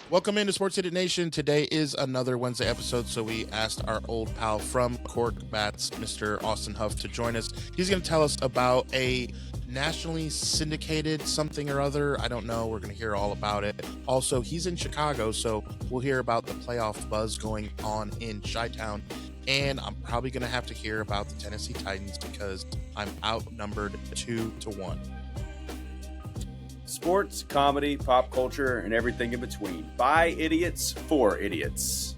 Welcome into Sports City Nation. Today is another Wednesday episode, so we asked our old pal from Korked Bats, Mr. Austin Huff, to join us. He's going to tell us about a nationally syndicated something or other. I don't know. We're going to hear all about it. Also, he's in Chicago, so we'll hear about the playoff buzz going on in Chi-Town. And I'm probably going to have to hear about the Tennessee Titans because I'm outnumbered 2-1. Sports, comedy, pop culture, and everything in between. By idiots, for idiots.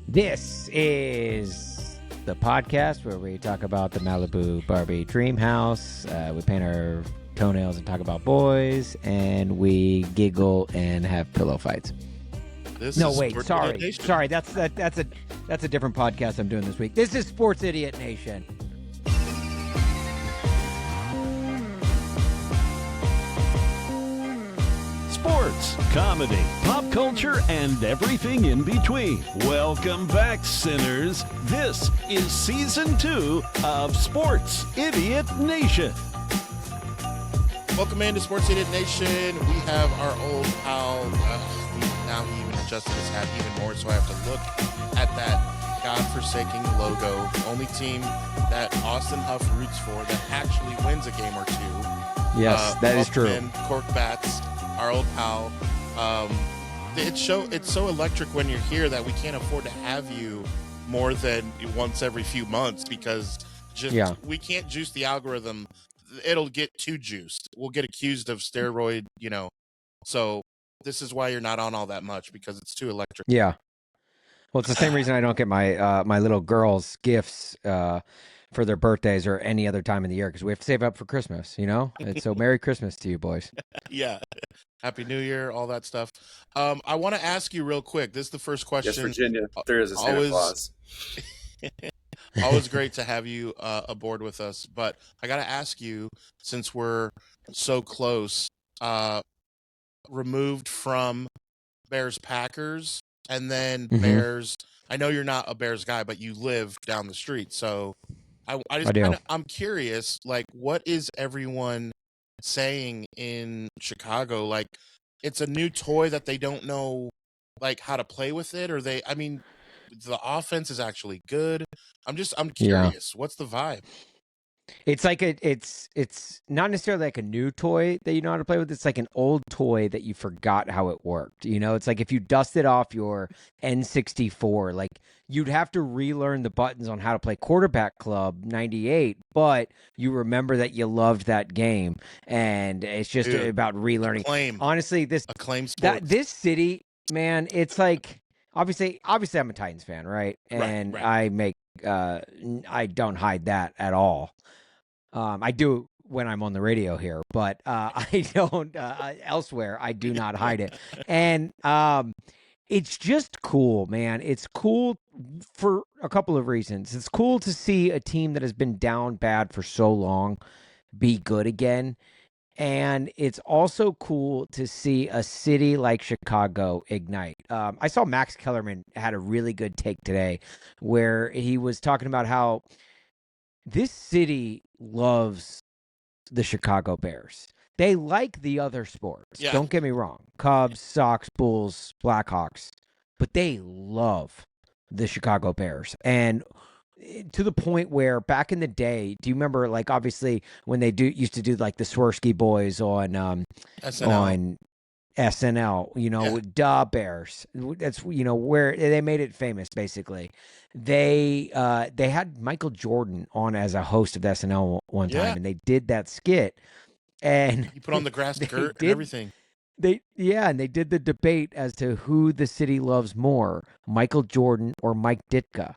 This is the podcast where we talk about the Malibu Barbie dream house. We paint our toenails and talk about boys, and we giggle and have pillow fights. Sorry. That's a different podcast I'm doing this week. This is Sports Idiot Nation. Sports, comedy, pop culture, and everything in between. Welcome back, sinners. This is Season 2 of Sports Idiot Nation. Welcome into Sports Idiot Nation. We have our old pal. Now he even adjusted his hat even more, so I have to look at that godforsaken logo. Only team that Austin Huff roots for that actually wins a game or two. Yes, that is true. Korked Bats, our old pal. It's so electric when you're here that we can't afford to have you more than once every few months because we can't juice the algorithm. It'll get too juiced. We'll get accused of steroid, So this is why you're not on all that much because it's too electric. Yeah. Well, it's the same reason I don't get my my little girls gifts for their birthdays or any other time in the year because we have to save up for Christmas, And so Merry Christmas to you boys. Yeah. Happy New Year, all that stuff. I want to ask you real quick. This is the first question. Yes, Virginia. There is a Santa Claus. Always great to have you aboard with us. But I got to ask you, since we're so close, removed from Bears-Packers and then Bears. I know you're not a Bears guy, but you live down the street. So I'm curious, what is everyone saying in Chicago? It's a new toy that they don't know how to play with it, or the offense is actually good. I'm curious. Yeah. What's the vibe? It's it's not necessarily like a new toy that you know how to play with. It's like an old toy that you forgot how it worked. It's like if you dusted off your N64, you'd have to relearn the buttons on how to play Quarterback Club 98, but you remember that you loved that game, and it's just about relearning. Honestly, this city, man, it's like obviously I'm a Titans fan, right? And right. I don't hide that at all. I do when I'm on the radio here, but I don't elsewhere. I do not hide it. And it's just cool, man. It's cool for a couple of reasons. It's cool to see a team that has been down bad for so long be good again. And it's also cool to see a city like Chicago ignite. I saw Max Kellerman had a really good take today where he was talking about how this city loves the Chicago Bears. They like the other sports. Yeah. Don't get me wrong. Cubs, Sox, Bulls, Blackhawks. But they love the Chicago Bears. And to the point where back in the day, do you remember, obviously, when they used to do, the Swirsky Boys on SNL, Da Bears. That's, where they made it famous, basically. They had Michael Jordan on as a host of SNL one time, and they did that skit. And you put on the grass skirt and everything. And they did the debate as to who the city loves more, Michael Jordan or Mike Ditka.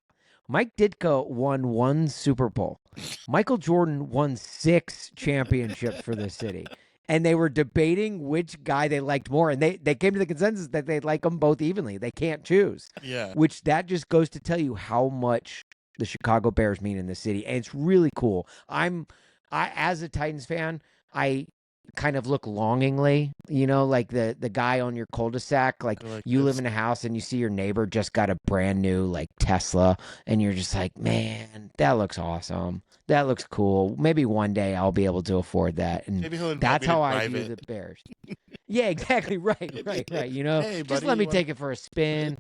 Mike Ditka won 1 Super Bowl. Michael Jordan won 6 championships for the city. And they were debating which guy they liked more. And they came to the consensus that they like them both evenly. They can't choose. Yeah. Which that just goes to tell you how much the Chicago Bears mean in the city. And it's really cool. I as a Titans fan, I kind of look longingly, like the guy on your cul-de-sac, like you live in a house and you see your neighbor just got a brand new like Tesla and you're just like, man, that looks awesome. That looks cool. Maybe one day I'll be able to afford that. And Maybe he'll invite that's me to how I drive view it. the Bears. Yeah, exactly. Right. Hey, Just buddy, let me you take it for a spin.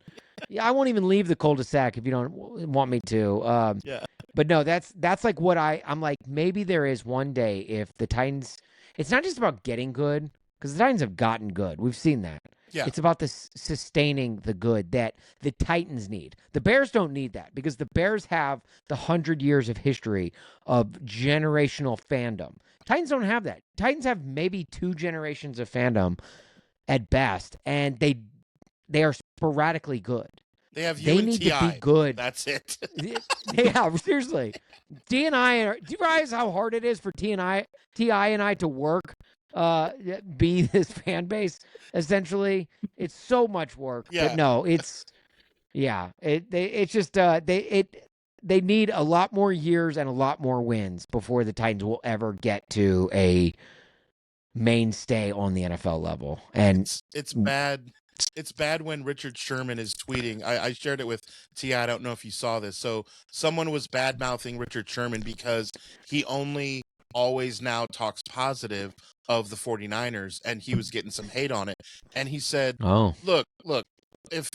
Yeah, I won't even leave the cul-de-sac if you don't want me to. Yeah. But no, that's like what I'm like, maybe there is one day if the Titans, it's not just about getting good, because the Titans have gotten good. We've seen that. Yeah. It's about the sustaining the good that the Titans need. The Bears don't need that because the Bears have the 100 years of history of generational fandom. Titans don't have that. Titans have maybe 2 generations of fandom at best, and they are sporadically good. They have you They and need T.I. to be good. That's it. Yeah, seriously. D and I, do you realize how hard it is for T.I. and I to work, be this fan base? Essentially, it's so much work. Yeah. But no, it's just they need a lot more years and a lot more wins before the Titans will ever get to a mainstay on the NFL level. And it's bad. It's bad when Richard Sherman is tweeting. I shared it with T.I. I don't know if you saw this. So someone was bad-mouthing Richard Sherman because he only always now talks positive of the 49ers, and he was getting some hate on it. And he said, look, if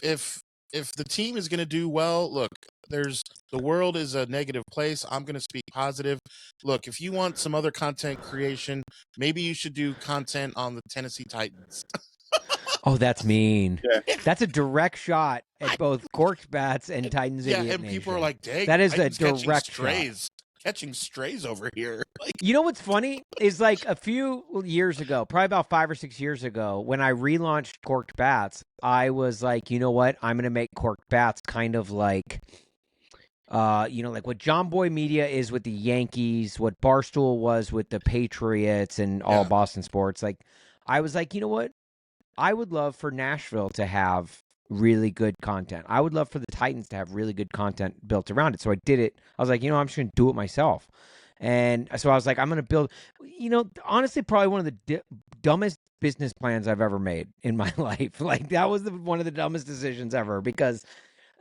the team is going to do well, look, the world is a negative place. I'm going to speak positive. Look, if you want some other content creation, maybe you should do content on the Tennessee Titans. Oh, that's mean. Yeah. That's a direct shot at both Korked Bats and Titans Yeah, Idiot and Nation. people are like, dang, that is a Titans direct shot. Catching strays over here. Like, you know what's funny is like a few years ago, probably about 5 or 6 years ago, when I relaunched Korked Bats, I was like, you know what? I'm going to make Korked Bats kind of like, like what John Boy Media is with the Yankees, what Barstool was with the Patriots and all Boston sports. Like, I was like, you know what? I would love for Nashville to have really good content. I would love for the Titans to have really good content built around it. So I did it. I was like, I'm just going to do it myself. And so I was like, I'm going to build, honestly, probably one of the dumbest business plans I've ever made in my life. Like that was one of the dumbest decisions ever because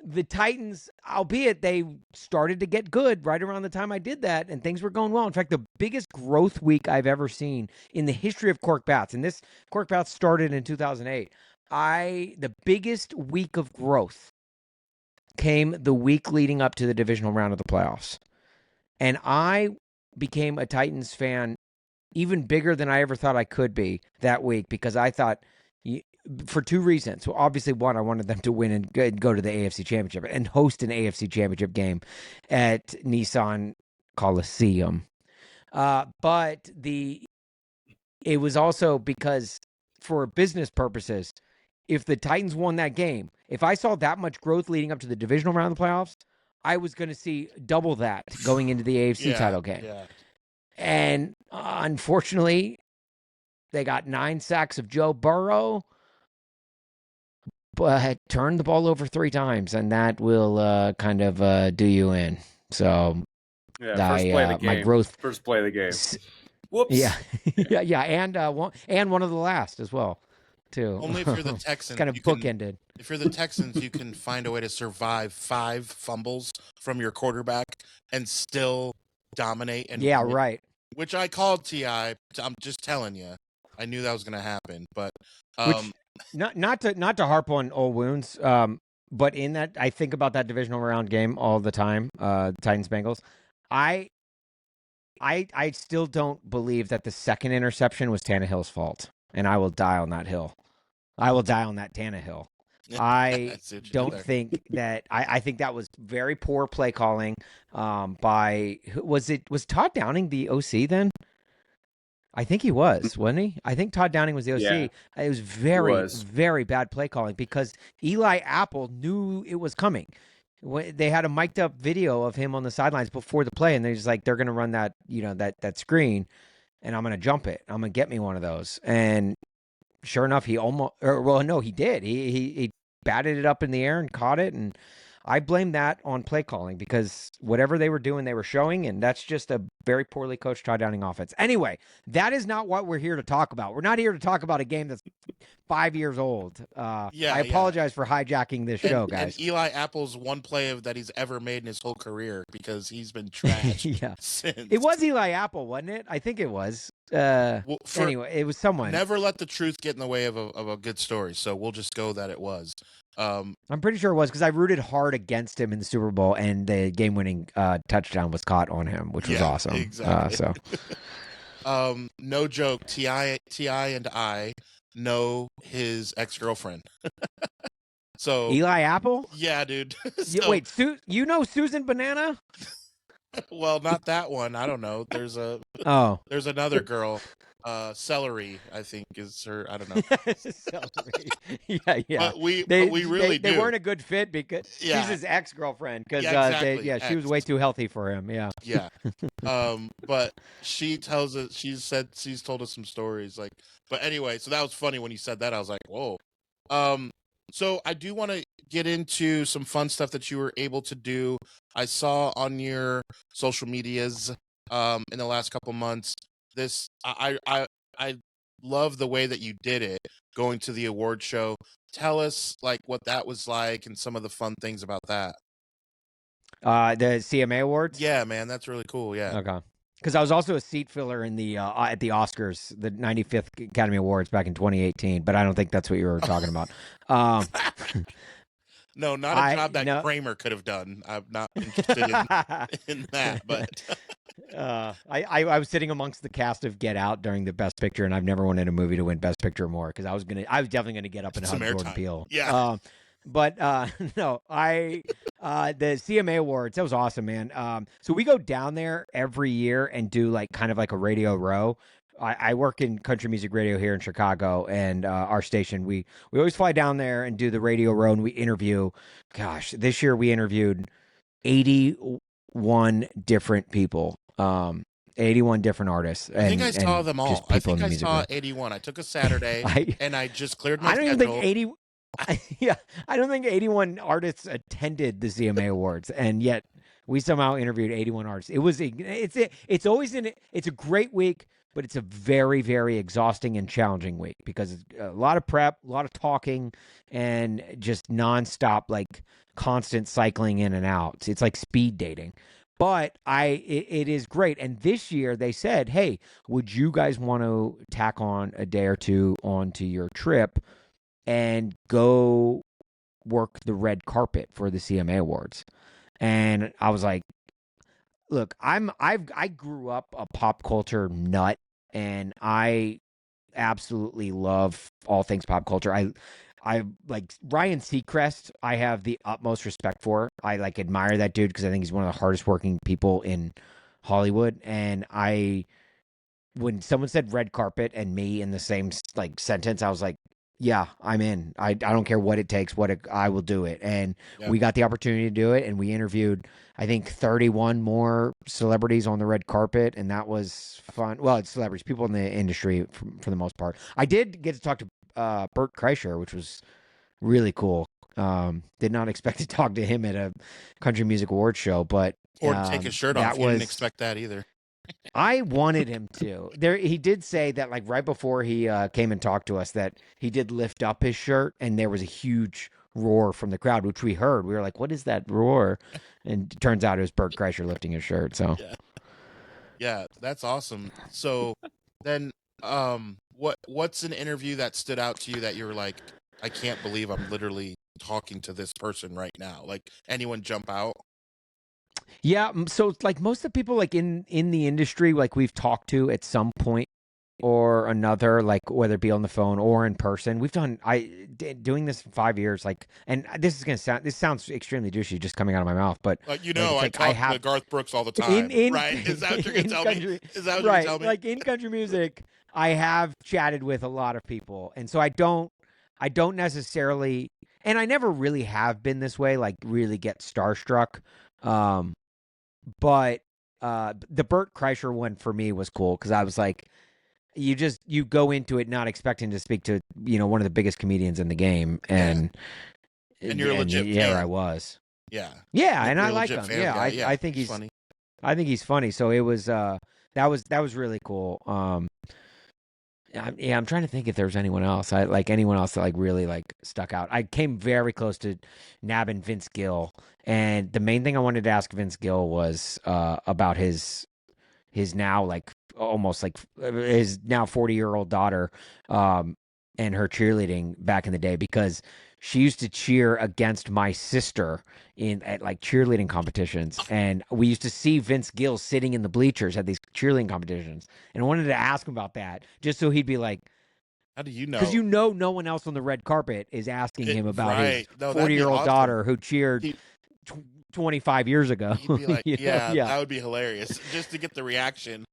the Titans, albeit they started to get good right around the time I did that and things were going well. In fact, the biggest growth week I've ever seen in the history of Korked Bats, and this Korked Bats started in 2008. The biggest week of growth came the week leading up to the divisional round of the playoffs. And I became a Titans fan even bigger than I ever thought I could be that week because I thought, for 2 reasons. So obviously, one, I wanted them to win and go to the AFC Championship and host an AFC Championship game at Nissan Coliseum. But it was also because for business purposes, if the Titans won that game, if I saw that much growth leading up to the divisional round of the playoffs, I was going to see double that going into the AFC title game. Yeah. And unfortunately, they got 9 sacks of Joe Burrow, but turned the ball over 3 times, and that will kind of do you in. So, first play of the game. My growth. First play of the game. Whoops. Yeah, yeah, and one of the last as well, too. Only if you're the Texans, kind of bookended. If you're the Texans, you can find a way to survive 5 fumbles from your quarterback and still dominate. And win, right. Which I called T.I. I'm just telling you, I knew that was going to happen, but. Not to harp on old wounds, but in that I think about that divisional round game all the time, Titans Bengals. I still don't believe that the second interception was Tannehill's fault, and I will die on that hill. I will die on that Tannehill. I don't think that I think that was very poor play calling by was Todd Downing the OC then? I think he was, wasn't he? I think Todd Downing was the OC. Yeah, it was very bad play calling because Eli Apple knew it was coming. They had a mic'd up video of him on the sidelines before the play, and they're just like, they're going to run that, that screen, and I'm going to jump it. I'm going to get me one of those. And sure enough, he did. He batted it up in the air and caught it, and I blame that on play calling because whatever they were doing, they were showing, and that's just a very poorly coached tie downing offense. Anyway, that is not what we're here to talk about. We're not here to talk about a game that's 5 years old. I apologize for hijacking this show, guys. And Eli Apple's one play that he's ever made in his whole career, because he's been trashed since. It was Eli Apple, wasn't it? I think it was. Anyway, it was someone. Never let the truth get in the way of a good story, so we'll just go that it was. I'm pretty sure it was, because I rooted hard against him in the Super Bowl, and the game-winning touchdown was caught on him, which was awesome. Exactly. No joke. Ti and I know his ex-girlfriend. So Eli Apple? Yeah, dude. Wait, you know Susan Banana? Well, not that one. I don't know. There's another girl. Celery, I think, is her. I don't know. Celery. Yeah. But we really do. They weren't a good fit because she's his ex-girlfriend. Because exactly. She was way too healthy for him. Yeah. Yeah. But she's told us some stories. But anyway, so that was funny when you said that. I was like, whoa. So I do want to get into some fun stuff that you were able to do. I saw on your social medias in the last couple months. This I love the way that you did it, going to the award show. Tell us what that was like and some of the fun things about that. The CMA Awards? Yeah, man, that's really cool. Yeah. Okay. Because I was also a seat filler in the at the Oscars, the 95th Academy Awards back in 2018, but I don't think that's what you were talking about. No, not a job that Kramer could have done. I'm not interested in that. But I was sitting amongst the cast of Get Out during the Best Picture, and I've never wanted a movie to win Best Picture more, because I was definitely gonna get up and hug Jordan Peele. Yeah. But no, the CMA Awards, that was awesome, man. So we go down there every year and do kind of a radio row. I work in country music radio here in Chicago, and our station, we always fly down there and do the radio row, and we interview. Gosh, this year we interviewed 81 different people. 81 different artists. I think I saw them all. I think I saw 81. I took a Saturday and I just cleared my schedule. I don't even think 80. Yeah, I don't think 81 artists attended the CMA Awards, and yet we somehow interviewed 81 artists. It's a great week, but it's a very, very exhausting and challenging week, because it's a lot of prep, a lot of talking, and just nonstop, constant cycling in and out. It's like speed dating. But it is great. And this year they said, hey, would you guys want to tack on a day or two onto your trip and go work the red carpet for the CMA Awards? And I was like, look, I grew up a pop culture nut, and I absolutely love all things pop culture. I like Ryan Seacrest. I have the utmost respect for. I admire that dude, because I think he's one of the hardest working people in Hollywood. And when someone said red carpet and me in the same sentence, I was like, yeah, I'm in. I don't care what it takes. I will do it. And we got the opportunity to do it, and we interviewed, I think, 31 more celebrities on the red carpet, and that was fun. Well, it's celebrities, people in the industry for the most part. I did get to talk to Bert Kreischer, which was really cool. Did not expect to talk to him at a country music awards show, but or to take his shirt off. You didn't expect that either. I wanted him to. He did say that right before he came and talked to us, that he did lift up his shirt, and there was a huge roar from the crowd, which we heard. We were like, what is that roar? And it turns out it was Bert Kreischer lifting his shirt. So yeah, that's awesome. So then what's an interview that stood out to you that you were like, I can't believe I'm literally talking to this person right now? Anyone jump out? Yeah, so most of the people in the industry, we've talked to at some point or another, whether it be on the phone or in person. We've done doing this for 5 years, and this sounds extremely douchey just coming out of my mouth, but I talk to Garth Brooks all the time, right? Is that what you're gonna tell me? Is that what you're gonna tell me? In country music, I have chatted with a lot of people, and so I don't necessarily, and I never really have been this way, really get starstruck. But the Bert Kreischer one for me was cool, because I was like, you go into it not expecting to speak to one of the biggest comedians in the game, and you're a legit fan. Yeah, I was. Yeah, and I like him. Fan. Yeah, I think he's funny. I think he's funny. So it was that was really cool. I'm trying to think if there's anyone else. Anyone else that really stuck out. I came very close to nabbing Vince Gill, and the main thing I wanted to ask Vince Gill was about his now his now 40-year-old daughter, and her cheerleading back in the day, because she used to cheer against my sister at cheerleading competitions, and we used to see Vince Gill sitting in the bleachers at these cheerleading competitions, and I wanted to ask him about that, just so he'd be like, how do you know? because no one else on the red carpet is asking him about his No, 40-year-old awesome. daughter who cheered 25 years ago. He'd be like, yeah, that would be hilarious. Just to get the reaction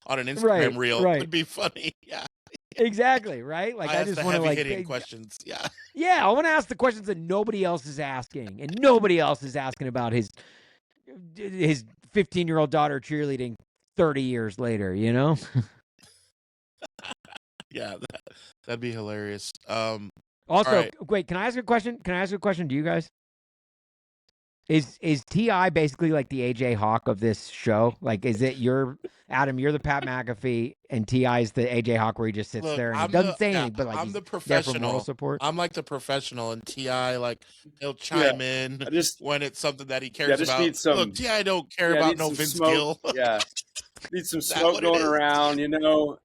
on an Instagram reel would be funny. Yeah. Exactly, right? I just want to hitting questions. Yeah. Yeah, I want to ask the questions that nobody else is asking, and nobody else is asking about his 15-year-old daughter cheerleading 30 years later, you know? Yeah, that'd be hilarious. Also, right. Wait, can I ask a question? To you guys? Is T.I. basically like the AJ Hawk of this show? Is it Adam, you're the Pat McAfee, and T.I. is the AJ Hawk where he just sits there and he doesn't say anything, but I'm he's the there for professional. moral support? I'm like the professional, and T.I. he'll chime in when it's something that he cares about. Look, T.I. don't care about no Vince Gill. Yeah. Need some smoke going around,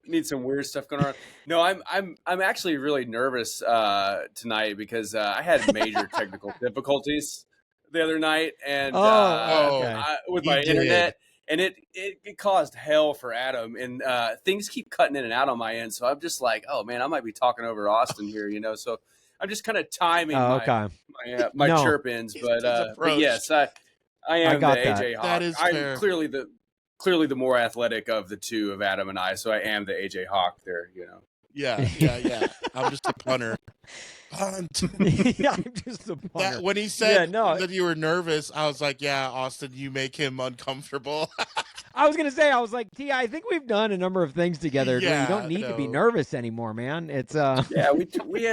need some weird stuff going on. No, I'm actually really nervous tonight because I had major technical difficulties the other night, and with my internet, and it caused hell for Adam, and things keep cutting in and out on my end, so I'm just like, oh man, I might be talking over Austin here, so I'm just kind of timing my chirp ins, but yes, I am the AJ Hawk. That is fair. I'm clearly the more athletic of the two of Adam and I, so I am the AJ Hawk there, Yeah. I'm just a punter. Punt. Yeah, I'm just a punter. When he said that you were nervous, I was like, yeah, Austin, you make him uncomfortable. I was going to say, T, I think we've done a number of things together where you don't need to be nervous anymore, man. It's Yeah, we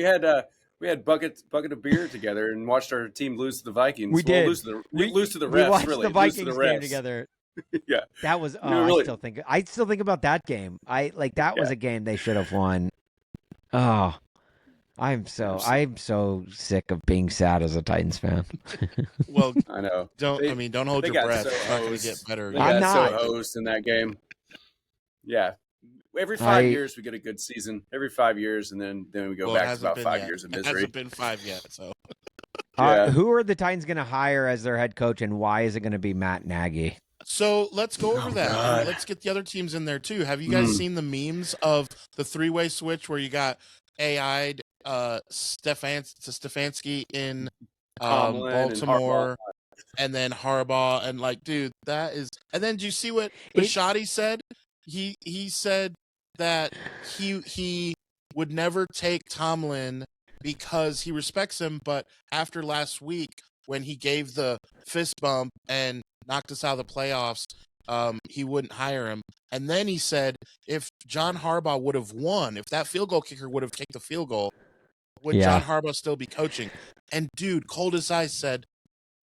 had bucket of beer together and watched our team lose to the Vikings. We did. Lose to the refs. We watched really. the Vikings game together. Yeah, that was. Really. I still think about that game. That was a game they should have won. Oh, I'm so sick of being sad as a Titans fan. Well, I know. Don't hold your breath. It's not going to get better. I'm not so hosed in that game. Yeah. Every 5 years we get a good season. Every 5 years, and then we go back to about 5 years of misery. It hasn't been 5 yet, so. Who are the Titans going to hire as their head coach, and why is it going to be Matt Nagy? So let's go over that. God. Let's get the other teams in there too. Have you guys seen the memes of the three-way switch where you got AI'd Stefanski in Baltimore, and then Harbaugh, and dude, that is. And then do you see what Bisciotti said? He said that he would never take Tomlin because he respects him, but after last week when he gave the fist bump and knocked us out of the playoffs, he wouldn't hire him. And then he said if John Harbaugh would have won, if that field goal kicker would have kicked the field goal, would John Harbaugh still be coaching? And dude, cold as ice said,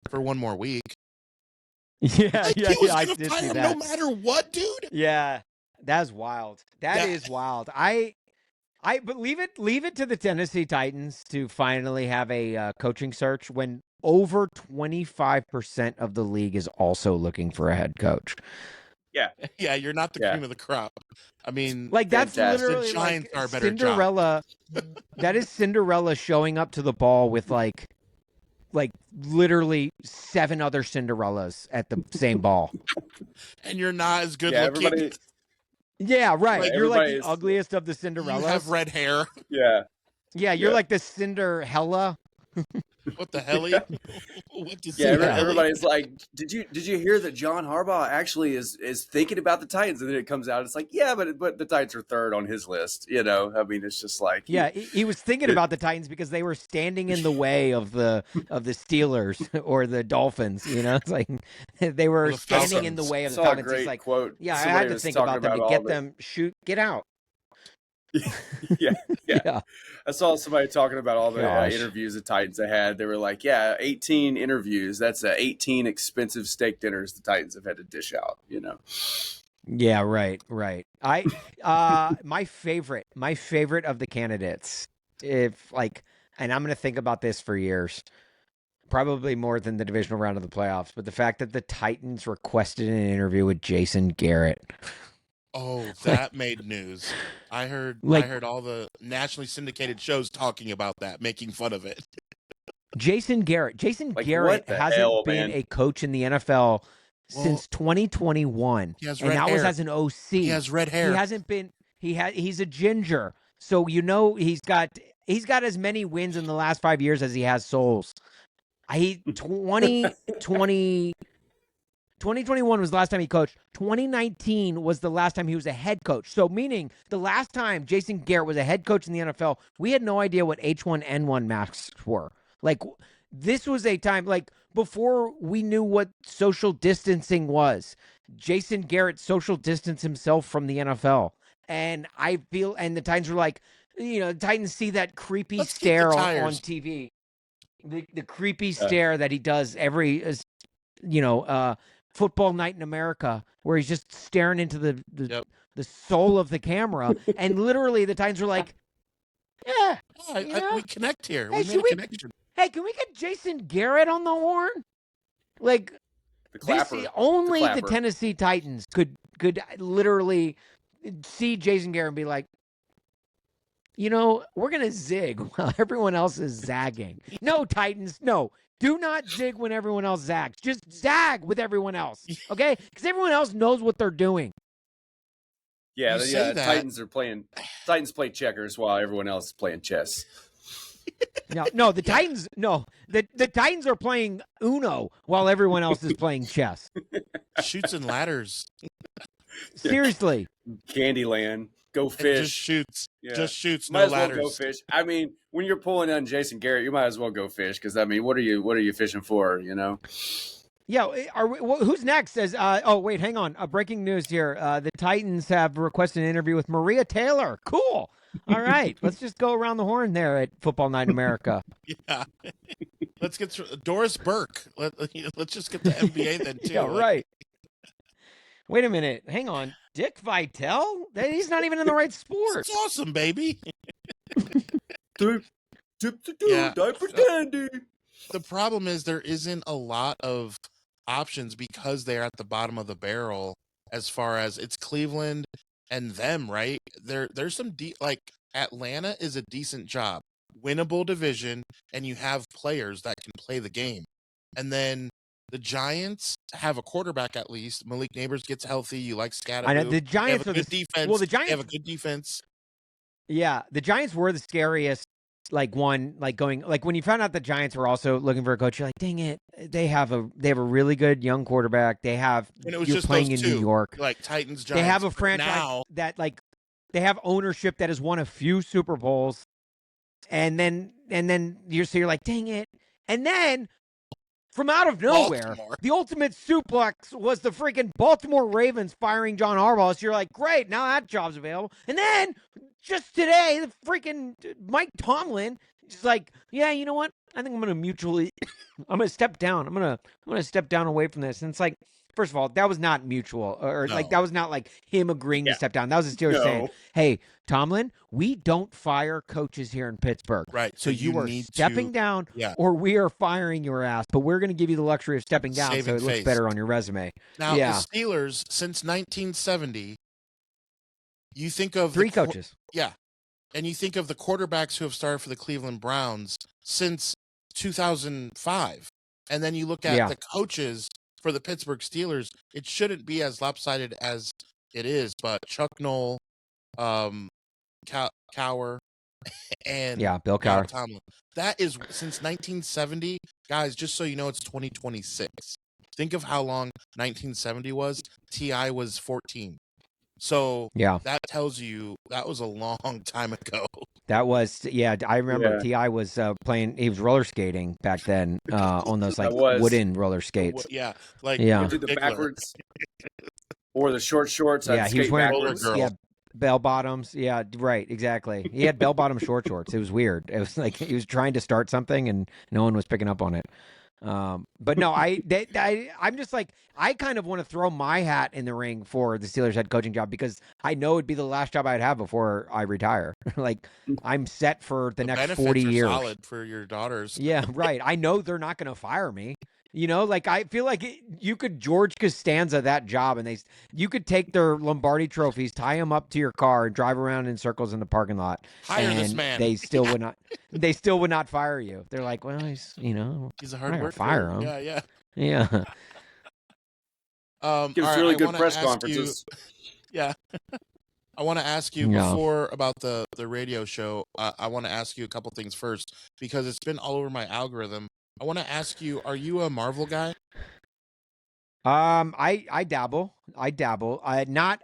for one more week. Yeah, I did see that. No matter what, dude. Yeah, that's wild. That is wild. But leave it to the Tennessee Titans to finally have a coaching search when over 25% of the league is also looking for a head coach. Yeah, you're not the cream of the crop. I mean, that's literally the Giants are a better Cinderella. That is Cinderella showing up to the ball with literally 7 other Cinderellas at the same ball. And you're not as good looking. Yeah, right. You're like the ugliest of the Cinderellas. You have red hair. Yeah. Yeah, you're like the Cinderella. What the hell? Everybody's like, did you hear that John Harbaugh actually is thinking about the Titans? And then it comes out, it's like, yeah, but the Titans are third on his list. I mean, it's just like he was thinking about the Titans because they were standing in the way of the Steelers or the Dolphins. It's like they were standing in the way of the Falcons. Great He's like, quote. Yeah, I had to think about them to get them get out. Yeah. I saw somebody talking about all the interviews the Titans have had. They were like, 18 interviews. That's 18 expensive steak dinners the Titans have had to dish out, Yeah, right. I my favorite of the candidates, and I'm going to think about this for years, probably more than the divisional round of the playoffs, but the fact that the Titans requested an interview with Jason Garrett. Oh, that made news. I heard all the nationally syndicated shows talking about that, making fun of it. Jason Garrett hasn't been a coach in the NFL since 2021. He has and red that hair. was as an OC. He has red hair. He hasn't been he's a ginger. So he's got as many wins in the last 5 years as he has souls. 2021 was the last time he coached. 2019 was the last time he was a head coach. So meaning the last time Jason Garrett was a head coach in the NFL, we had no idea what H1N1 masks were. This was a time before we knew what social distancing was. Jason Garrett social distanced himself from the NFL. And the Titans were the Titans see that creepy stare on TV. The creepy stare that he does every football night in America, where he's just staring into the soul of the camera, and literally the Titans were like, we connect here. We made a connection. Hey, can we get Jason Garrett on the horn? The clapper. Only the Tennessee Titans could literally see Jason Garrett and be like, we're going to zig while everyone else is zagging. No, Titans, no. Do not zig when everyone else zags. Just zag with everyone else, okay? Because everyone else knows what they're doing. Yeah, Titans play checkers while everyone else is playing chess. The Titans. No, the Titans are playing Uno while everyone else is playing chess. Shoots and ladders. Seriously. Candyland. Go fish. Just shoots. Yeah. Just shoots. Might no ladders. Well go fish. I mean, when you're pulling on Jason Garrett, you might as well go fish because what are you fishing for? Yeah. Who's next? Wait, hang on. Breaking news here. The Titans have requested an interview with Maria Taylor. Cool. All right. Let's just go around the horn there at Football Night in America. Yeah. Let's get through Doris Burke. Let's just get the NBA then too. Yeah. Right. Wait a minute. Hang on. Dick Vitale? He's not even in the right sport. It's awesome, baby. Diaper dandy. The problem is there isn't a lot of options because they're at the bottom of the barrel as far as it's Cleveland and them, right? There's some Atlanta is a decent job, winnable division, and you have players that can play the game. And then the Giants have a quarterback at least. Malik Neighbors gets healthy. You like Scatteroo. I know the Giants are the defense. Well, the Giants have a good defense. Yeah, the Giants were the scariest. When you found out the Giants were also looking for a coach, you're like, dang it, they have a really good young quarterback. They have. And it was you're just playing those in two, New York, Titans, Giants. They have a franchise that they have ownership that has won a few Super Bowls, and then you're like, dang it, and then. From out of nowhere, Baltimore. The ultimate suplex was the freaking Baltimore Ravens firing John Harbaugh. So you're like, great, now that job's available. And then just today, the freaking Mike Tomlin is like, yeah, you know what? I think I'm going to step down. I'm going to step down away from this. And it's like, first of all, that was not mutual, that was not him agreeing to step down. That was the Steelers saying, "Hey, Tomlin, we don't fire coaches here in Pittsburgh, right? So you are stepping down, or we are firing your ass. But we're going to give you the luxury of stepping down, so it looks better on your resume." Now, the Steelers since 1970, you think of 3 coaches, and you think of the quarterbacks who have started for the Cleveland Browns since 2005, and then you look at the coaches. For the Pittsburgh Steelers, it shouldn't be as lopsided as it is, but Chuck Noll, Cowher, and Bill Cowher. Tomlin. That is since 1970. Guys, just so you know, it's 2026. Think of how long 1970 was. T.I. was 14. So that tells you that was a long time ago. That was, I remember T.I. was playing, he was roller skating back then on those wooden roller skates. Do the backwards or the short shorts. Yeah, he was wearing Bell bottoms. Yeah, right. Exactly. He had bell bottom shorts. It was weird. It was like he was trying to start something and no one was picking up on it. But no, I'm just like, I kind of want to throw my hat in the ring for the Steelers head coaching job because I know it'd be the last job I'd have before I retire. Like I'm set for the next 40 years. Solid for your daughters. Yeah, right. I know they're not going to fire me. You know, like I feel like you could George Costanza that job, and you could take their Lombardi trophies, tie them up to your car, and drive around in circles in the parking lot. Hire and this man. They still would not. They still would not fire you. They're like, well, he's a hard worker. Fire him. Yeah. Gives really good press conferences. Yeah. I want to ask you before about the radio show. I want to ask you a couple things first because it's been all over my algorithm. I want to ask you: are you a Marvel guy? I dabble. I'm not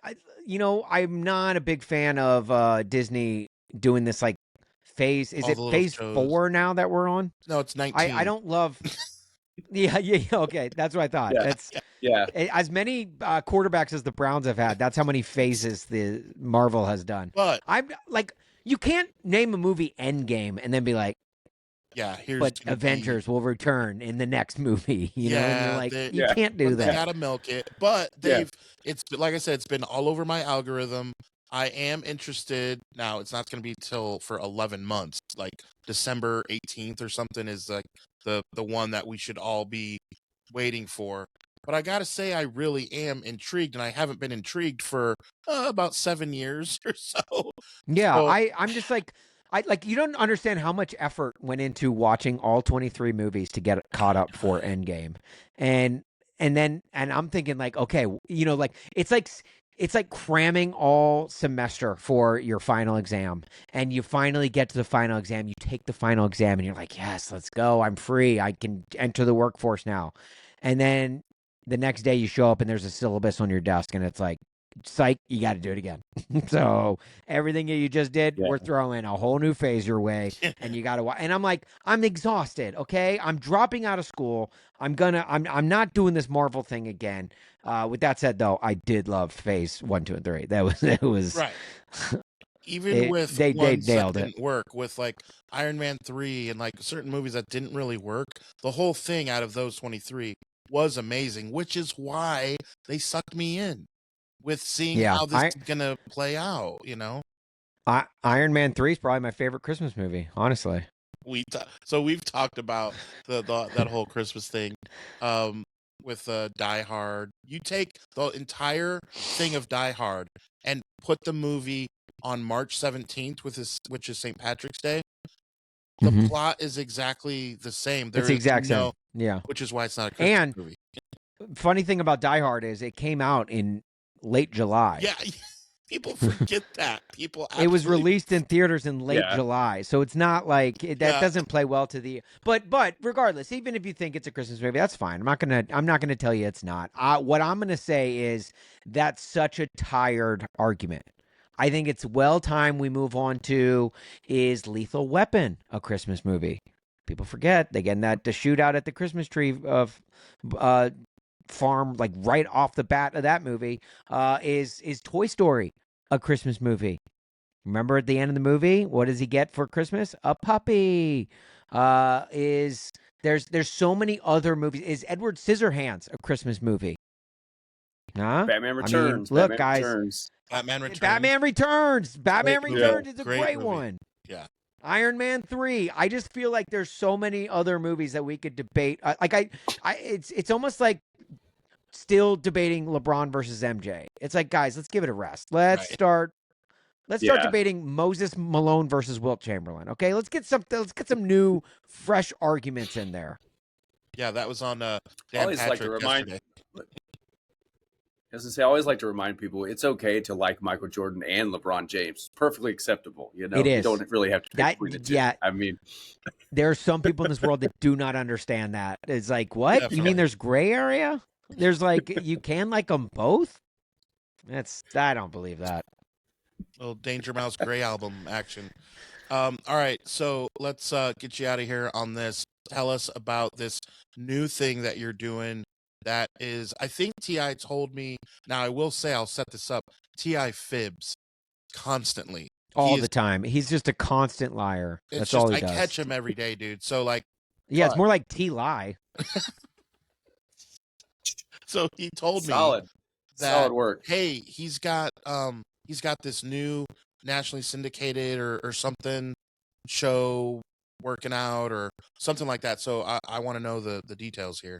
a big fan of Disney doing this like phase. Is it phase 4 now that we're on? No, it's 19. I don't love. Yeah. Okay, that's what I thought. Yeah. As many quarterbacks as the Browns have had. That's how many phases the Marvel has done. But I'm like, you can't name a movie Endgame and then be like, but Avengers will return in the next movie. You know, and you're like, you can't do that. They gotta milk it. But it's like I said, it's been all over my algorithm. I am interested now. It's not going to be for 11 months, like December 18th or something is like the one that we should all be waiting for. But I gotta say, I really am intrigued, and I haven't been intrigued for about 7 years or so. Yeah, so, I'm just like. You don't understand how much effort went into watching all 23 movies to get caught up for Endgame. And I'm thinking like, okay, like it's like cramming all semester for your final exam. And you finally get to the final exam, you take the final exam and you're like, yes, let's go. I'm free. I can enter the workforce now. And then the next day you show up and there's a syllabus on your desk and it's like, psych, you got to do it again. So everything that you just did, we're throwing a whole new phase your way, and you got to. And I'm like, I'm exhausted. Okay, I'm dropping out of school. I'm not doing this Marvel thing again. With that said, though, I did love phase 1, 2, and 3. It was right. Even with they nailed that didn't work with like Iron Man 3 and like certain movies that didn't really work. The whole thing out of those 23 was amazing, which is why they sucked me in. With seeing how this is going to play out, Iron Man 3 is probably my favorite Christmas movie, honestly. So we've talked about that whole Christmas thing with Die Hard. You take the entire thing of Die Hard and put the movie on March 17th, which is St. Patrick's Day. The plot is exactly the same. It's the exact same. Yeah. Which is why it's not a Christmas movie. Funny thing about Die Hard is it came out in late July. Yeah, people forget that. It was released in theaters in late July, so it's not like that doesn't play well to the. But regardless, even if you think it's a Christmas movie, that's fine. I'm not gonna tell you it's not. What I'm gonna say is that's such a tired argument. I think it's well time we move on to is Lethal Weapon a Christmas movie? People forget they get the shootout at the Christmas tree of. Farm like right off the bat of that movie is Toy Story a Christmas movie? Remember at the end of the movie, what does he get for Christmas? A puppy. There's so many other movies. Is Edward Scissorhands a Christmas movie? Huh? Batman Returns. Look, Batman guys. Returns. Batman Returns. Batman Returns is a great movie. one. Yeah. Iron Man 3. I just feel like there's so many other movies that we could debate. It's almost like still debating LeBron versus MJ. It's like, guys, let's give it a rest. Let's start debating Moses Malone versus Wilt Chamberlain. Okay, let's get some new, fresh arguments in there. Yeah, that was on Dan Patrick yesterday. I always like to remind people it's okay to like Michael Jordan and LeBron James. Perfectly acceptable. It is. You don't really have to pick between the two. Yeah. I mean, there are some people in this world that do not understand that. It's like, what? Definitely. You mean there's gray area? There's like, you can like them both? I don't believe that. Little Danger Mouse Gray album action. All right, so let's get you out of here on this. Tell us about this new thing that you're doing. That is, I think T.I. told me. Now, I will say, I'll set this up. T.I. fibs. constantly. All the time. He's just a constant liar. That's all he does. I catch him every day, dude. So like, yeah, it's more like T-lie. So he told me Solid work. Hey, he's got this new nationally syndicated or something show working out or something like that. So I want to know the details here.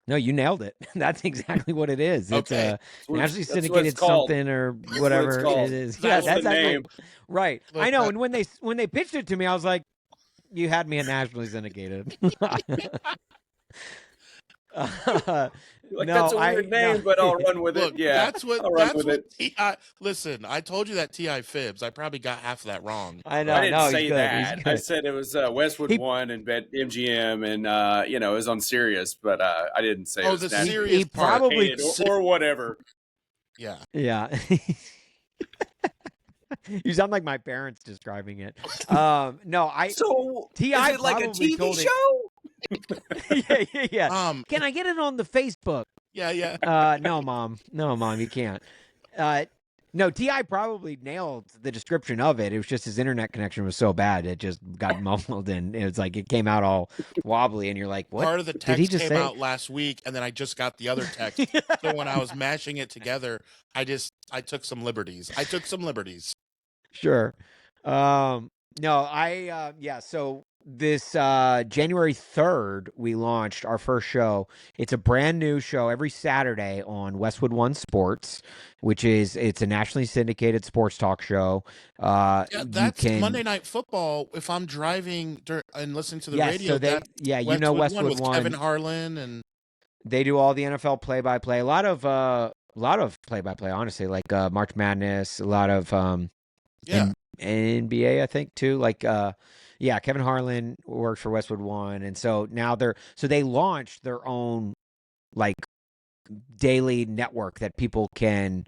No, you nailed it. That's exactly what it is. Okay. It's nationally syndicated something or whatever it is. That's yeah, the name. Right. Look, I know. And when they pitched it to me, I was like, you had me at nationally syndicated. That's a weird name, but I'll run with Look, it. Yeah, that's what T.I. Listen, I told you that T.I. fibs. I probably got half of that wrong. I know. I didn't no, say he's good. that. He's good. I said it was Westwood One and BetMGM, and it was on Sirius, but I didn't say it was the national. Sirius He part. probably or whatever. Yeah. Yeah. You sound like my parents describing it. No, So T.I. is it like a TV show? Yeah. Can I get it on the Facebook? Yeah. No, Mom, you can't. No, T.I. probably nailed the description of it. It was just his internet connection was so bad it just got mumbled, and it was like it came out all wobbly, and you're like, what? Part of the Did text he just came say? out last week, and then I just got the other text. So when I was mashing it together, I took some liberties. Sure. No, so this January 3rd, we launched our first show. It's a brand new show every Saturday on Westwood One Sports, it's a nationally syndicated sports talk show. That's Monday Night Football. If I'm driving and listening to the radio, so Westwood One, Kevin Harlan, and they do all the NFL play-by-play. A lot of play-by-play, honestly, like March Madness. A lot of NBA, I think, too. Like, Kevin Harlan works for Westwood One, and so now they launched their own like daily network that people can